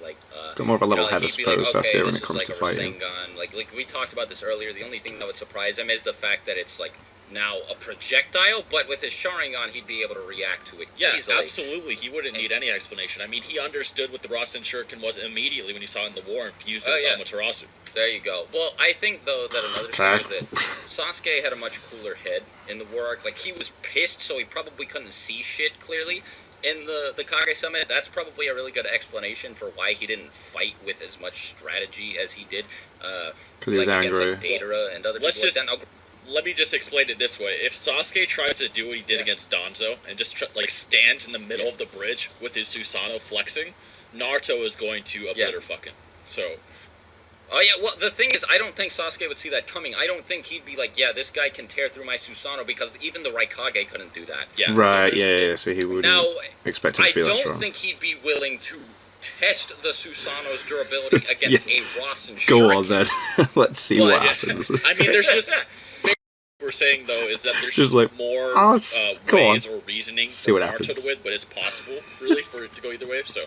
Speaker 1: He's got more of a level head, I suppose, Sasuke, when it comes to fighting.
Speaker 2: Like we talked about this earlier, the only thing that would surprise him is the fact that it's, now a projectile, but with his Sharingan, he'd be able to react to it easily.
Speaker 3: Yeah, absolutely. He wouldn't need any explanation. I mean, he understood what the Rasen Shuriken was immediately when he saw it in the war and fused it with Amaterasu.
Speaker 2: There you go. Well, I think, though, that another thing is that Sasuke had a much cooler head in the war arc. He was pissed, so he probably couldn't see shit clearly. In the Kage Summit, that's probably a really good explanation for why he didn't fight with as much strategy as he did.
Speaker 1: Because he was angry.
Speaker 2: Deidara and other people
Speaker 3: Let me just explain it this way. If Sasuke tries to do what he did against Danzo and just stands in the middle of the bridge with his Susanoo flexing, Naruto is going to obliterate fucking. So.
Speaker 2: Oh yeah, well the thing is, I don't think Sasuke would see that coming. I don't think he'd be like, yeah, this guy can tear through my Susanoo, because even the Raikage couldn't do that.
Speaker 1: Yeah. Right, so he wouldn't expect him to be that strong.
Speaker 2: I don't think he'd be willing to test the Susanoo's durability against a Rasen Shuriken.
Speaker 1: Go on then. Let's see what happens.
Speaker 3: I mean, there's just... we're saying, though, is that there's just more ways or reasoning for Naruto to win, but it's possible, really, for it to go either way, so...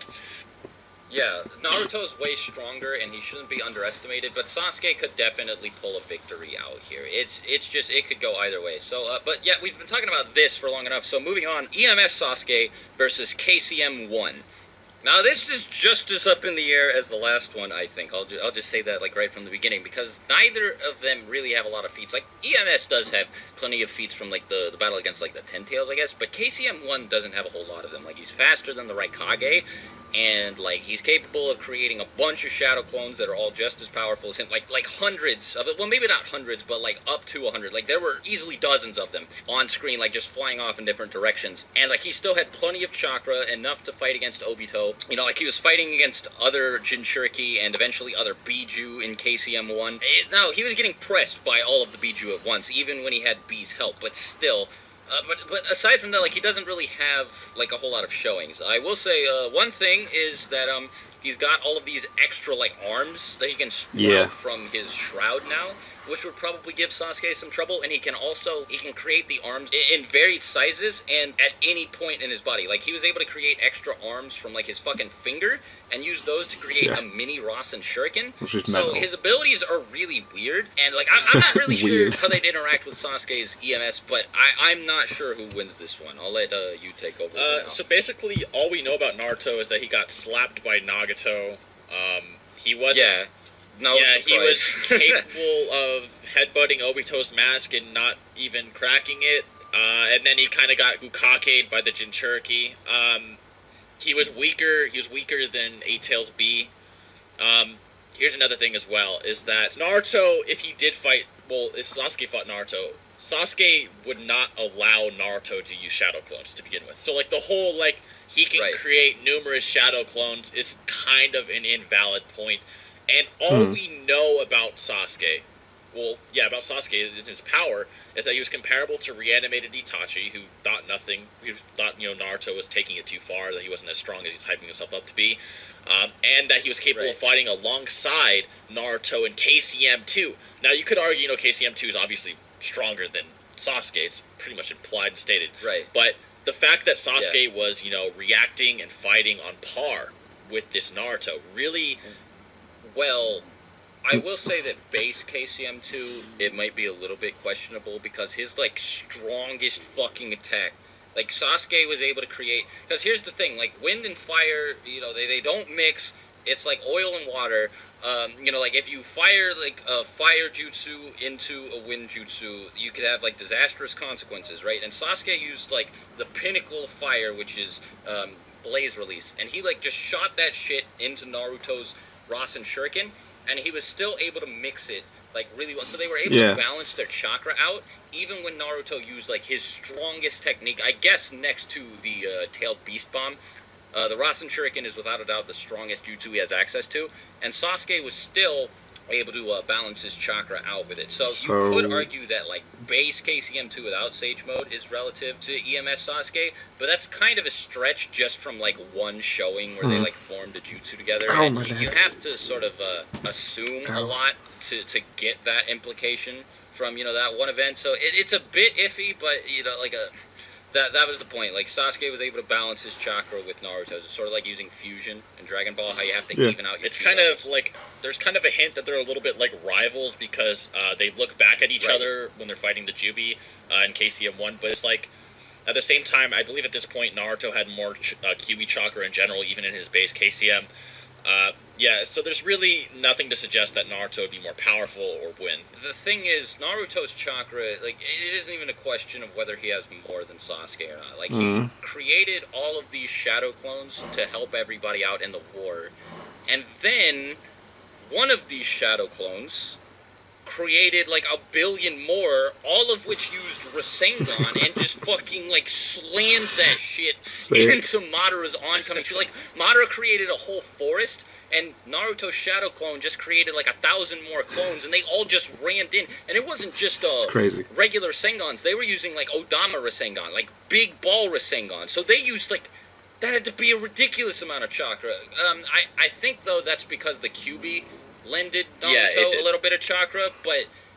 Speaker 2: Yeah, Naruto's way stronger, and he shouldn't be underestimated, but Sasuke could definitely pull a victory out here. It's just, it could go either way. So, but yeah, we've been talking about this for long enough, so moving on, EMS Sasuke versus KCM 1. Now, this is just as up in the air as the last one, I think. I'll just say that, right from the beginning, because neither of them really have a lot of feats. EMS does have plenty of feats from, the battle against, the Ten Tails, I guess, but KCM 1 doesn't have a whole lot of them. He's faster than the Raikage, and, he's capable of creating a bunch of shadow clones that are all just as powerful as him. Like hundreds of it. Well, maybe not hundreds, but, up to 100. There were easily dozens of them on screen, just flying off in different directions. And, he still had plenty of chakra, enough to fight against Obito. He was fighting against other Jinchuriki and eventually other Biju in KCM 1. Now, he was getting pressed by all of the Biju at once, even when he had B's help, but still... But aside from that, he doesn't really have, a whole lot of showings. I will say, one thing is that, he's got all of these extra, like, arms that he can sprout from his shroud now, which would probably give Sasuke some trouble, and he can create the arms in varied sizes and at any point in his body. Like, he was able to create extra arms from, like, his fucking finger and use those to create a mini Rasen Shuriken. So his abilities are really weird, and, like, I'm not really sure how they'd interact with Sasuke's EMS, but I'm not sure who wins this one. I'll let you take over.
Speaker 3: So basically, all we know about Naruto is that he got slapped by Nagato. He wasn't... he was capable of headbutting Obito's mask and not even cracking it. And then he kind of got Bukake'd by the Jinchuriki. He was weaker than Eight Tails B. Here's another thing as well, is that Naruto, if Sasuke fought Naruto, Sasuke would not allow Naruto to use shadow clones to begin with. So, like, the whole, like, he can create numerous shadow clones is kind of an invalid point. And all we know about Sasuke, about Sasuke and his power, is that he was comparable to reanimated Itachi, who thought nothing. He thought, Naruto was taking it too far, that he wasn't as strong as he's hyping himself up to be, and that he was capable of fighting alongside Naruto and KCM2. Now, you could argue, KCM2 is obviously stronger than Sasuke. It's pretty much implied and stated.
Speaker 2: Right.
Speaker 3: But the fact that Sasuke was, reacting and fighting on par with this Naruto really...
Speaker 2: Well, I will say that base KCM2, it might be a little bit questionable because his, like, strongest fucking attack, like, Sasuke was able to create, because here's the thing, like, wind and fire, they don't mix, it's like oil and water, like, if you fire, like, a fire jutsu into a wind jutsu, you could have, like, disastrous consequences, right? And Sasuke used, like, the pinnacle of fire, which is, blaze release, and he, like, just shot that shit into Naruto's Rasen Shuriken, and he was still able to mix it, like, really well. So they were able to balance their chakra out, even when Naruto used, like, his strongest technique, I guess next to the Tailed Beast Bomb. The Rasen Shuriken is without a doubt the strongest jutsu he has access to, and Sasuke was still able to balance his chakra out with it. So you could argue that, like, base KCM2 without Sage Mode is relative to EMS Sasuke, but that's kind of a stretch just from, like, one showing where they, like, formed a jutsu together. And you have to sort of assume a lot to get that implication from, that one event. So it's a bit iffy, but, like, that was the point. Like, Sasuke was able to balance his chakra with Naruto's. It's sort of like using fusion in Dragon Ball, how you have to even out your...
Speaker 3: It's kind of like... There's kind of a hint that they're a little bit like rivals because they look back at each other when they're fighting the Jubi in KCM1, but it's like... At the same time, I believe at this point Naruto had more QB chakra in general, even in his base KCM. So there's really nothing to suggest that Naruto would be more powerful or win.
Speaker 2: The thing is, Naruto's chakra, like, it isn't even a question of whether he has more than Sasuke or not. Like, he created all of these shadow clones to help everybody out in the war, and then one of these shadow clones created, like, 1 billion more, all of which used Rasengan, and just fucking, like, slammed that shit into Madara's oncoming. Like, Madara created a whole forest, and Naruto's shadow clone just created, like, 1,000 more clones, and they all just rammed in. And it wasn't just regular Rasengan's. They were using, like, Odama Rasengan, like, big ball Rasengan. So they used, like, that had to be a ridiculous amount of chakra. I think, though, that's because the QB lended Naruto a little bit of chakra,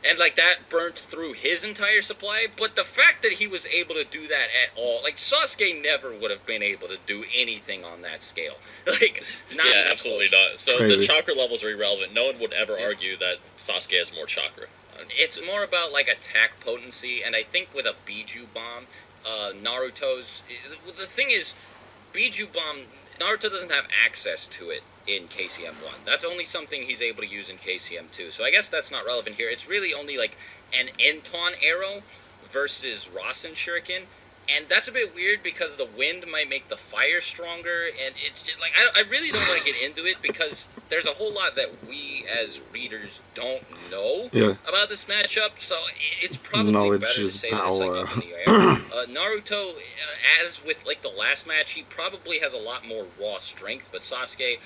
Speaker 2: and, like, that burnt through his entire supply, but the fact that he was able to do that at all, like, Sasuke never would have been able to do anything on that scale. Like, not
Speaker 3: absolutely not. So the chakra levels are irrelevant. No one would ever argue that Sasuke has more chakra.
Speaker 2: It's more about, like, attack potency, and I think with a Biju Bomb, Naruto's... The thing is, Biju Bomb, Naruto doesn't have access to it in KCM1. That's only something he's able to use in KCM2. So I guess that's not relevant here. It's really only like an Enton arrow versus Rasen Shuriken. And that's a bit weird because the wind might make the fire stronger, and it's just, like, I really don't want to get into it because there's a whole lot that we as readers don't know about this matchup, so it's probably better to say that it's, like, up in the air. Naruto, as with, like, the last match, he probably has a lot more raw strength, but Sasuke,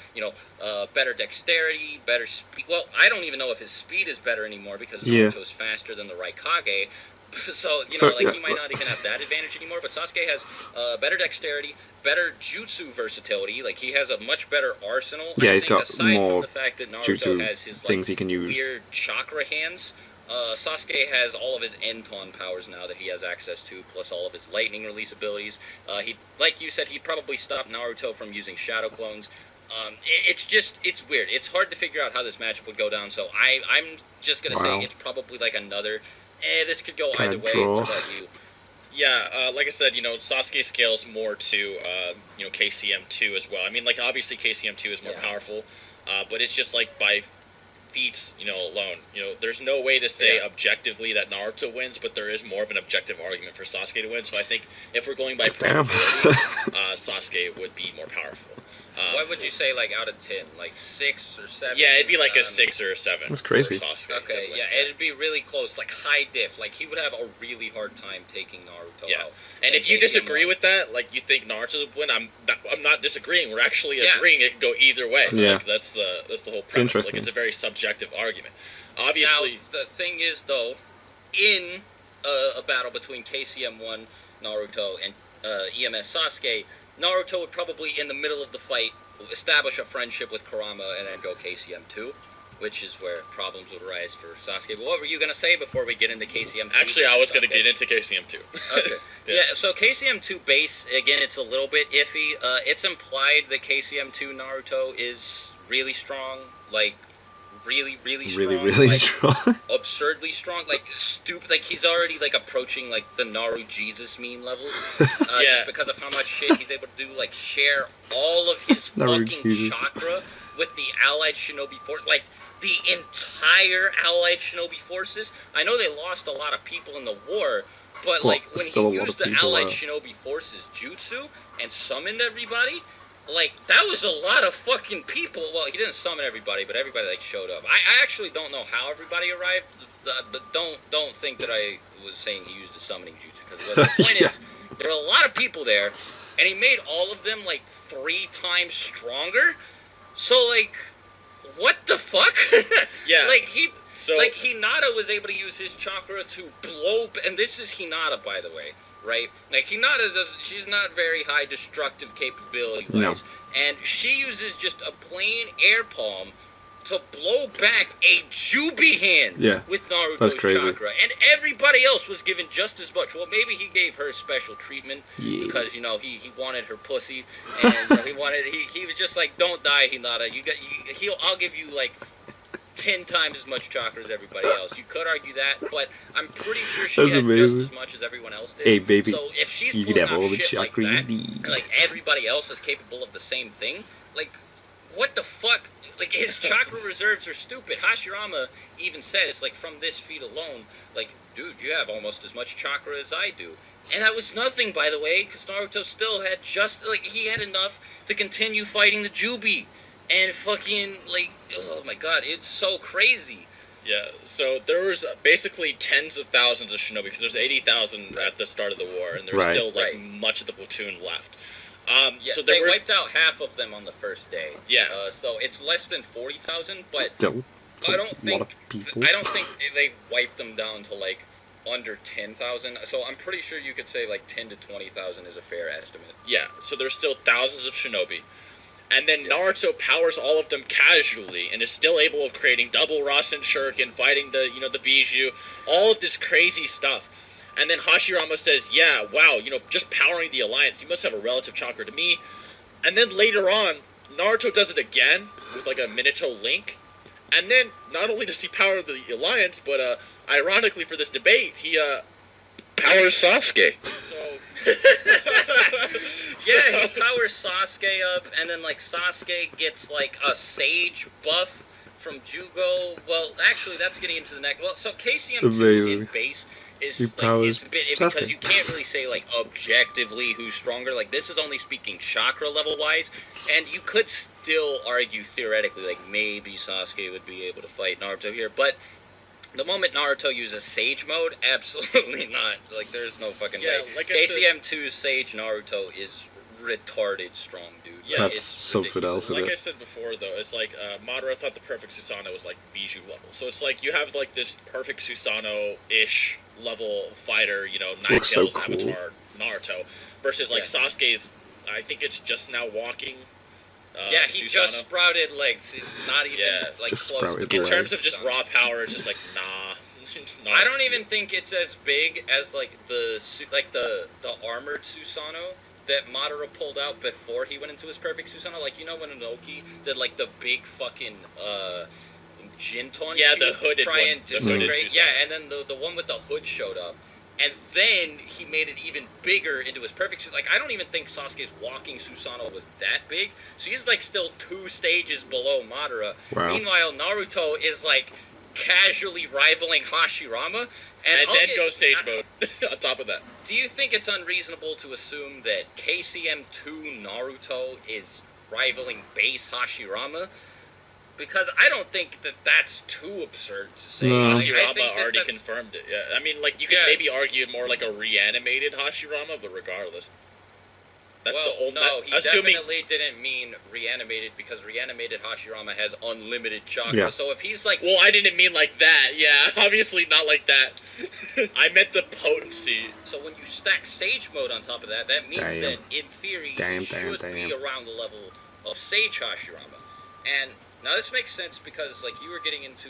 Speaker 2: better dexterity, better speed. Well, I don't even know if his speed is better anymore because Naruto's faster than the Raikage. So, he might not even have that advantage anymore, but Sasuke has better dexterity, better jutsu versatility. Like, he has a much better arsenal.
Speaker 1: Yeah,
Speaker 2: I
Speaker 1: he's
Speaker 2: think
Speaker 1: got
Speaker 2: aside
Speaker 1: more
Speaker 2: from the fact that Naruto
Speaker 1: jutsu
Speaker 2: has his,
Speaker 1: things he can use.
Speaker 2: weird chakra hands, Sasuke has all of his Enton powers now that he has access to, plus all of his lightning release abilities. Like you said, he'd probably stop Naruto from using shadow clones. It's weird. It's hard to figure out how this matchup would go down, so I'm just going to say it's probably like another, this could go either way. What about you?
Speaker 3: Yeah, like I said, Sasuke scales more to, KCM2 as well. I mean, like, obviously KCM2 is more powerful, but it's just, like, by feats, alone. There's no way to say objectively that Naruto wins, but there is more of an objective argument for Sasuke to win, so I think if we're going by probability, Sasuke would be more powerful.
Speaker 2: What would you say, like, out of 10? Like, 6 or 7?
Speaker 3: Yeah, it'd be like a 6 or a 7.
Speaker 1: That's crazy.
Speaker 3: Sasuke,
Speaker 2: okay, yeah, it'd be really close, like, high diff. Like, he would have a really hard time taking Naruto out.
Speaker 3: And if you disagree with that, like, you think Naruto would win, I'm not disagreeing. We're actually agreeing it can go either way.
Speaker 1: Yeah.
Speaker 3: Like, that's the whole premise.
Speaker 1: It's interesting.
Speaker 3: Like, it's a very subjective argument. Obviously...
Speaker 2: Now, the thing is, though, in a battle between KCM1 Naruto and EMS Sasuke, Naruto would probably, in the middle of the fight, establish a friendship with Kurama and then go KCM2, which is where problems would arise for Sasuke. But what were you going to say before we get into KCM2?
Speaker 3: Actually, I was going to get into KCM2.
Speaker 2: Okay. Yeah, so KCM2 base, again, it's a little bit iffy. It's implied that KCM2 Naruto is really strong, like, really strong.
Speaker 1: Really
Speaker 2: like,
Speaker 1: strong.
Speaker 2: Absurdly strong, like, stupid, like, he's already, like, approaching, like, the Naru Jesus meme levels. Just because of how much shit he's able to do, like, share all of his fucking chakra with the allied shinobi force, like, the entire allied shinobi forces. I know they lost a lot of people in the war, but, like, when he used the allied shinobi forces jutsu and summoned everybody, like, that was a lot of fucking people. Well, he didn't summon everybody, but everybody, like, showed up. I actually don't know how everybody arrived, but don't think that I was saying he used a summoning jutsu, because the point is, there are a lot of people there, and he made all of them, like, 3 times stronger. So, like, what the fuck?
Speaker 3: Yeah.
Speaker 2: Like, Hinata was able to use his chakra to blow, and this is Hinata, by the way. Right? Like, Hinata she's not very high destructive capability-wise.
Speaker 1: No.
Speaker 2: And she uses just a plain air palm to blow back a Jubi hand with Naruto's chakra. And everybody else was given just as much. Well, maybe he gave her special treatment because, he wanted her pussy. And he was just like, don't die, Hinata. I'll give you, like, 10 times as much chakra as everybody else. You could argue that, but I'm pretty sure she had just as much as everyone else did.
Speaker 1: Hey, baby,
Speaker 2: so if she's
Speaker 1: you could have all the chakra
Speaker 2: like that,
Speaker 1: you need.
Speaker 2: and, like, everybody else is capable of the same thing, like, what the fuck? Like, his chakra reserves are stupid. Hashirama even says, like, from this feat alone, like, dude, you have almost as much chakra as I do. And that was nothing, by the way, because Naruto still had he had enough to continue fighting the Jubi. And fucking, like, oh my god, it's so crazy.
Speaker 3: Yeah, so there was basically tens of thousands of shinobi, because there's 80,000 at the start of the war, and there's still, like, much of the platoon left. So
Speaker 2: they wiped out half of them on the first day.
Speaker 3: Yeah.
Speaker 2: So it's less than 40,000, but
Speaker 1: still,
Speaker 2: I don't think they wiped them down to, like, under 10,000. So I'm pretty sure you could say, like, 10 to 20,000 is a fair estimate.
Speaker 3: Yeah, so there's still thousands of shinobi. And then Naruto powers all of them casually and is still able of creating double Rasen Shuriken, fighting the Bijou, all of this crazy stuff. And then Hashirama says, yeah, wow, just powering the Alliance, you must have a relative chakra to me. And then later on, Naruto does it again with, like, a Minato link. And then not only does he power the Alliance, but ironically for this debate, he powers Sasuke. So...
Speaker 2: Yeah, he powers Sasuke up, and then, like, Sasuke gets, like, a Sage buff from Jugo. Well, actually, that's getting into the next... Well, so KCM2's base is, it's a bit... Because you can't really say, like, objectively who's stronger. Like, this is only speaking chakra level-wise, and you could still argue, theoretically, like, maybe Sasuke would be able to fight Naruto here, but... The moment Naruto uses Sage mode, absolutely not. Like, there's no fucking way. Like KCM2's Sage Naruto is retarded strong, dude.
Speaker 1: Yeah, that's something else.
Speaker 3: Like I said before, though, it's like Madara thought the perfect Susanoo was like Bijou level. So it's like you have like this perfect Susanoo-ish level fighter, Nine
Speaker 1: Looks so
Speaker 3: Tails
Speaker 1: cool.
Speaker 3: Avatar Naruto, versus like Sasuke's. I think it's just now walking.
Speaker 2: he
Speaker 3: Susanoo.
Speaker 2: just sprouted legs. He's not even like
Speaker 1: just
Speaker 2: close.
Speaker 1: sprouted
Speaker 3: In
Speaker 1: legs.
Speaker 3: terms of just raw power, it's just like nah.
Speaker 2: I don't even think it's as big as like the armored Susanoo that Madara pulled out before he went into his perfect Susanoo. Like when Inoki did like the big fucking Jinton
Speaker 3: the hooded
Speaker 2: try
Speaker 3: one.
Speaker 2: and disintegrate. And then the one with the hood showed up. And then he made it even bigger into his perfect. Like, I don't even think Sasuke's walking Susanoo was that big. So he's, like, still 2 stages below Madara.
Speaker 1: Wow.
Speaker 2: Meanwhile, Naruto is, like, casually rivaling Hashirama.
Speaker 3: And then go stage mode on top of that.
Speaker 2: Do you think it's unreasonable to assume that KCM2 Naruto is rivaling base Hashirama? Because I don't think that that's too absurd to say.
Speaker 1: No.
Speaker 3: Hashirama already confirmed it. Yeah, I mean, like you could maybe argue more like a reanimated Hashirama, but regardless, that's the only.
Speaker 2: No, he definitely didn't mean reanimated because reanimated Hashirama has unlimited chakra.
Speaker 1: Yeah.
Speaker 2: So if he's like,
Speaker 3: well, I didn't mean like that. Yeah, obviously not like that. I meant the potency.
Speaker 2: So when you stack Sage mode on top of that, that means that in theory he should be around the level of Sage Hashirama, and. Now this makes sense because like you were getting into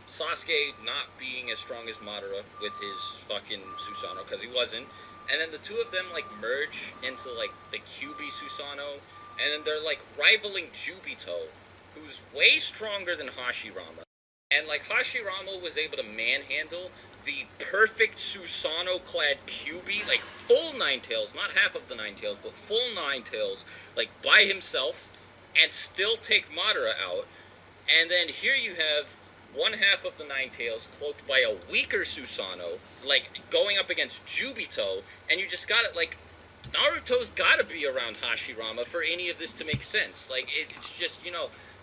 Speaker 2: Sasuke not being as strong as Madara with his fucking Susanoo because he wasn't, and then the two of them like merge into like the QB Susanoo, and then they're like rivaling Jubito, who's way stronger than Hashirama, and like Hashirama was able to manhandle the perfect Susanoo clad QB, like full Nine Tails, not half of the Nine Tails, but full Nine Tails, like by himself. And still take Madara out, and then here you have one half of the Nine Tails cloaked by a weaker Susanoo, like going up against Jubito, and you just got it. Like Naruto's got to be around Hashirama for any of this to make sense. Like it's just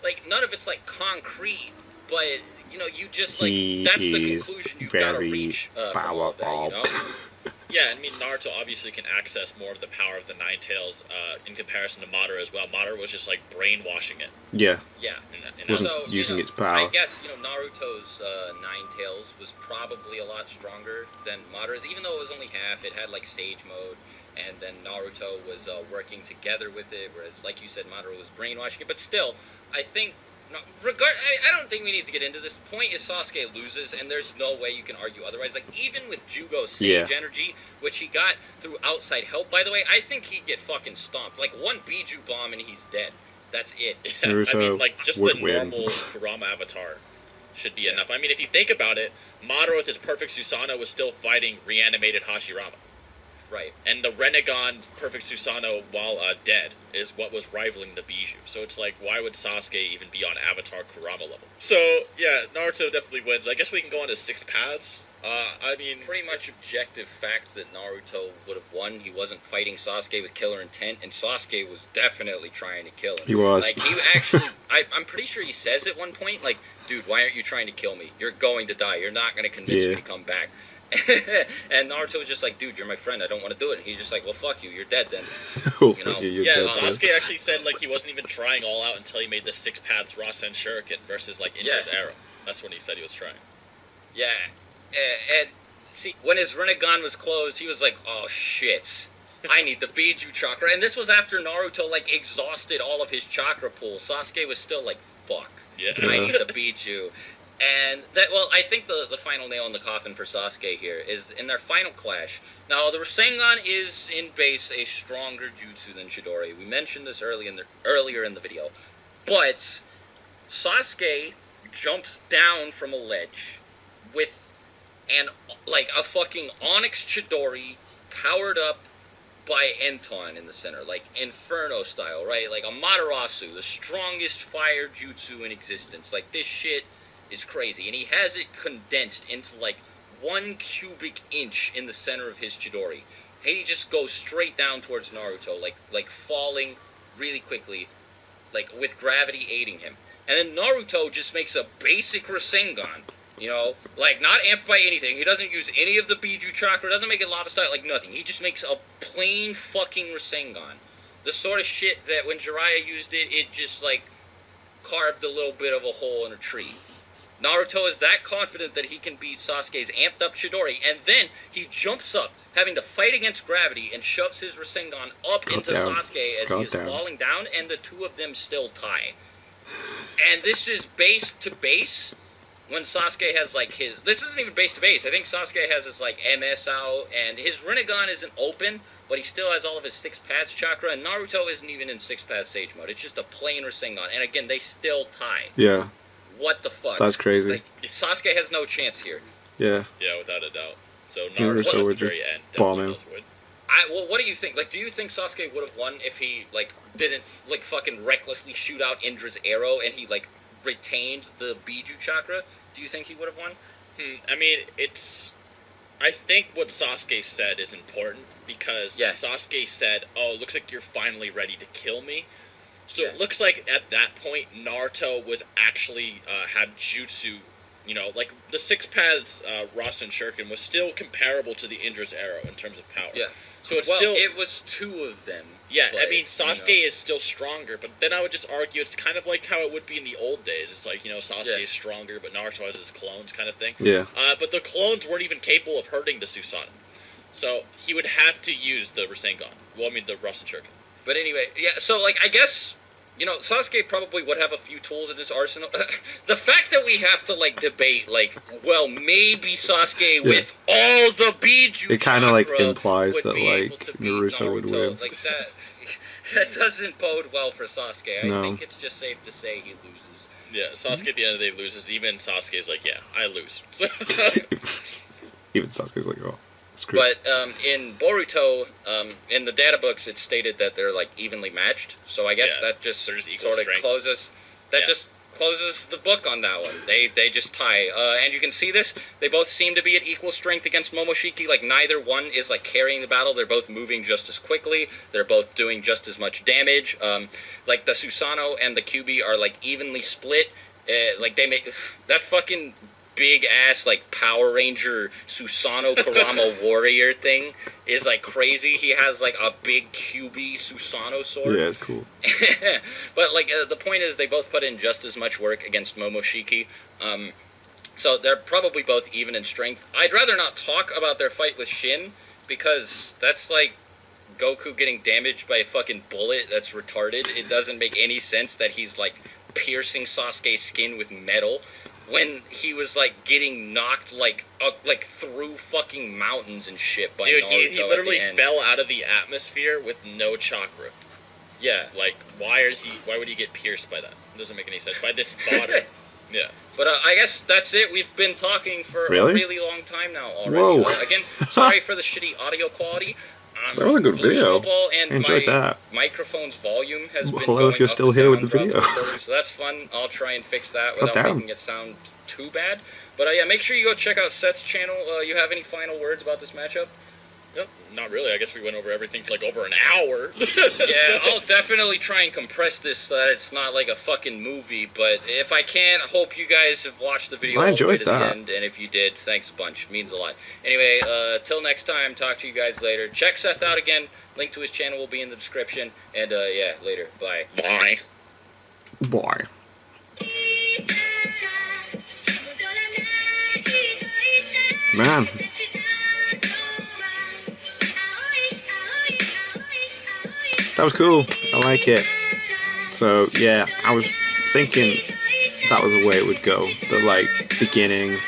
Speaker 2: like none of it's like concrete, but you just like that's the conclusion you've got to reach.
Speaker 1: Powerful.
Speaker 3: Yeah, I mean, Naruto obviously can access more of the power of the Nine Tails in comparison to Madara as well. Madara was just, like, brainwashing it.
Speaker 1: Yeah.
Speaker 2: Yeah.
Speaker 1: Wasn't using its power.
Speaker 2: I guess, Naruto's Nine Tails was probably a lot stronger than Madara's. Even though it was only half, it had, like, Sage mode, and then Naruto was working together with it, whereas, like you said, Madara was brainwashing it. But still, I think... No, I don't think we need to get into this. The point is Sasuke loses, and there's no way you can argue otherwise. Like, even with Jugo's Sage energy, which he got through outside help, by the way, I think he'd get fucking stomped. Like, one Biju bomb and he's dead. That's it.
Speaker 3: I mean, like, just the normal Kurama avatar should be enough. I mean, if you think about it, Madara with his perfect Susanoo was still fighting reanimated Hashirama.
Speaker 2: Right.
Speaker 3: And the Renegon perfect Susanoo, while dead, is what was rivaling the Biju. So it's like, why would Sasuke even be on Avatar Kurama level? So, yeah, Naruto definitely wins. I guess we can go on to 6 paths. I mean...
Speaker 2: Pretty much objective facts that Naruto would have won. He wasn't fighting Sasuke with killer intent, and Sasuke was definitely trying to kill him.
Speaker 1: He was.
Speaker 2: Like, he actually... I'm pretty sure he says at one point, like, dude, why aren't you trying to kill me? You're going to die. You're not going to convince me to come back. And Naruto was just like, dude, you're my friend, I don't want to do it. And he's just like, well, fuck you, you're dead then.
Speaker 3: Sasuke actually said like he wasn't even trying all out until he made the 6 paths Rasen Shuriken versus like Indra's arrow. That's when he said he was trying.
Speaker 2: Yeah, and see, when his Rinnegan was closed, he was like, oh shit, I need the Biju chakra. And this was after Naruto like exhausted all of his chakra pool. Sasuke was still like, fuck, I need the Biju. And that, well, I think the final nail in the coffin for Sasuke here is in their final clash. Now, the Rasengan is in base a stronger jutsu than Chidori. We mentioned this earlier in the video, but Sasuke jumps down from a ledge with a fucking Onyx Chidori powered up by Enton in the center, like Inferno style, right? Like a Matarasu, the strongest fire jutsu in existence. Like this shit is crazy, and he has it condensed into like 1 cubic inch in the center of his Chidori. And he just goes straight down towards Naruto, like falling really quickly, like with gravity aiding him. And then Naruto just makes a basic Rasengan, like not amped by anything. He doesn't use any of the Biju chakra, doesn't make a lot of style, like nothing. He just makes a plain fucking Rasengan. The sort of shit that when Jiraiya used it, it just like carved a little bit of a hole in a tree. Naruto is that confident that he can beat Sasuke's amped up Chidori, and then he jumps up, having to fight against gravity, and shoves his Rasengan up into Sasuke as he is falling down, and the two of them still tie. And this is base to base, when Sasuke has, like, his... This isn't even base to base. I think Sasuke has his, like, MS out, and his Rinnegan isn't open, but he still has all of his 6 paths chakra, and Naruto isn't even in 6 paths sage mode. It's just a plain Rasengan, and again, they still tie.
Speaker 1: Yeah.
Speaker 2: What the fuck?
Speaker 1: That's crazy.
Speaker 2: Like, Sasuke has no chance here.
Speaker 1: Yeah.
Speaker 3: Yeah, without a doubt. So Naruto would just
Speaker 1: bomb him.
Speaker 2: Well, what do you think? Like, do you think Sasuke would have won if he, like, didn't, like, fucking recklessly shoot out Indra's arrow and he, like, retained the Biju chakra? Do you think he would have won?
Speaker 3: I mean, I think what Sasuke said is important because Sasuke said, "Oh, it looks like you're finally ready to kill me." So it looks like at that point Naruto was actually had jutsu. You know, like the 6 paths Rasen Shuriken was still comparable to the Indra's arrow in terms of power.
Speaker 2: Yeah.
Speaker 3: So it's still.
Speaker 2: It was 2 of them.
Speaker 3: Yeah, but, I mean, Sasuke is still stronger, but then I would just argue it's kind of like how it would be in the old days. It's like, you know, Sasuke is stronger, but Naruto has his clones kind of thing.
Speaker 1: Yeah.
Speaker 3: But the clones weren't even capable of hurting the Susanoo. So he would have to use the Rasengan. Well, I mean, the Rasen Shuriken.
Speaker 2: But anyway, so, like, I guess... You know, Sasuke probably would have a few tools in his arsenal. The fact that we have to, like, debate, like, well, maybe Sasuke with all the Biju
Speaker 1: it kind of, like, implies that, like, Naruto would win.
Speaker 2: Like, that doesn't bode well for Sasuke. I
Speaker 1: No.
Speaker 2: think it's just safe to say he loses.
Speaker 3: Yeah, Sasuke at the end of the day loses. Even Sasuke's like, yeah, I lose.
Speaker 1: Even Sasuke's like, oh.
Speaker 2: But in Boruto, in the data books, it's stated that they're like evenly matched. So I guess that just sort of closes. That just closes the book on that one. They just tie. And you can see this. They both seem to be at equal strength against Momoshiki. Like neither one is like carrying the battle. They're both moving just as quickly. They're both doing just as much damage. Like the Susanoo and the Kyuubi are like evenly split. Like they make that fucking big ass like Power Ranger Susanoo Kurama warrior thing is like crazy. He has like a big Kyuubi Susanoo sword.
Speaker 1: Yeah, it's cool.
Speaker 2: But like the point is they both put in just as much work against Momoshiki. So they're probably both even in strength. I'd rather not talk about their fight with Shin because that's like Goku getting damaged by a fucking bullet. That's retarded. It doesn't make any sense that he's like piercing Sasuke's skin with metal when he was like getting knocked like through fucking mountains and shit by Naruto.
Speaker 3: Dude, he literally fell out of the atmosphere with no chakra.
Speaker 2: Yeah,
Speaker 3: like why would he get pierced by that? It doesn't make any sense. By this bottom. Yeah.
Speaker 2: But I guess that's it. We've been talking for a really long time now already.
Speaker 1: Whoa.
Speaker 2: Again, sorry for the shitty audio quality.
Speaker 1: That was a good video.
Speaker 2: And
Speaker 1: I enjoyed that.
Speaker 2: Microphone's volume has been
Speaker 1: hello if you're still here with the video.
Speaker 2: So that's fun. I'll try and fix that without making it sound too bad. But yeah, make sure you go check out Seth's channel. You have any final words about this matchup?
Speaker 3: No, not really. I guess we went over everything for like over an hour.
Speaker 2: Yeah, I'll definitely try and compress this so that it's not like a fucking movie. But if I can, I hope you guys have watched the video all the way to the end. And if you did, thanks a bunch. It means a lot. Anyway, till next time, talk to you guys later. Check Seth out again. Link to his channel will be in the description. And yeah, later. Bye.
Speaker 3: Bye.
Speaker 1: Bye. Man. That was cool. I like it. So yeah, I was thinking that was the way it would go. The like beginning,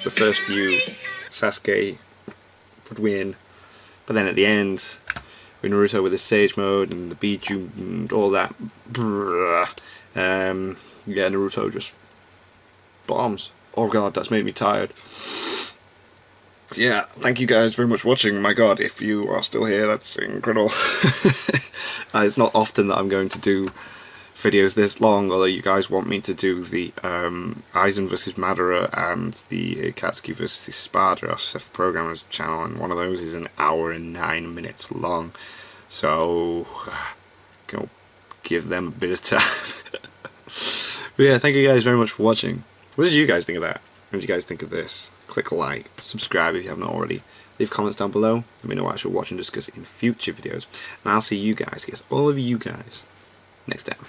Speaker 1: the first few, Sasuke would win, but then at the end, with Naruto with his Sage Mode and the Biju and all that, yeah, Naruto just bombs. Oh god, that's made me tired. Yeah, thank you guys very much for watching. My god, if you are still here, that's incredible. It's not often that I'm going to do videos this long, although you guys want me to do the Aizen vs Madara and the Akatsuki vs Spada off Seth Programmer's channel, and one of those is an hour and 9 minutes long. So, go give them a bit of time. But yeah, thank you guys very much for watching. What did you guys think of that? What did you guys think of this? Click like, subscribe if you haven't already. Leave comments down below. Let me know what I should watch and discuss in future videos. And I'll see you guys, all of you guys, next time.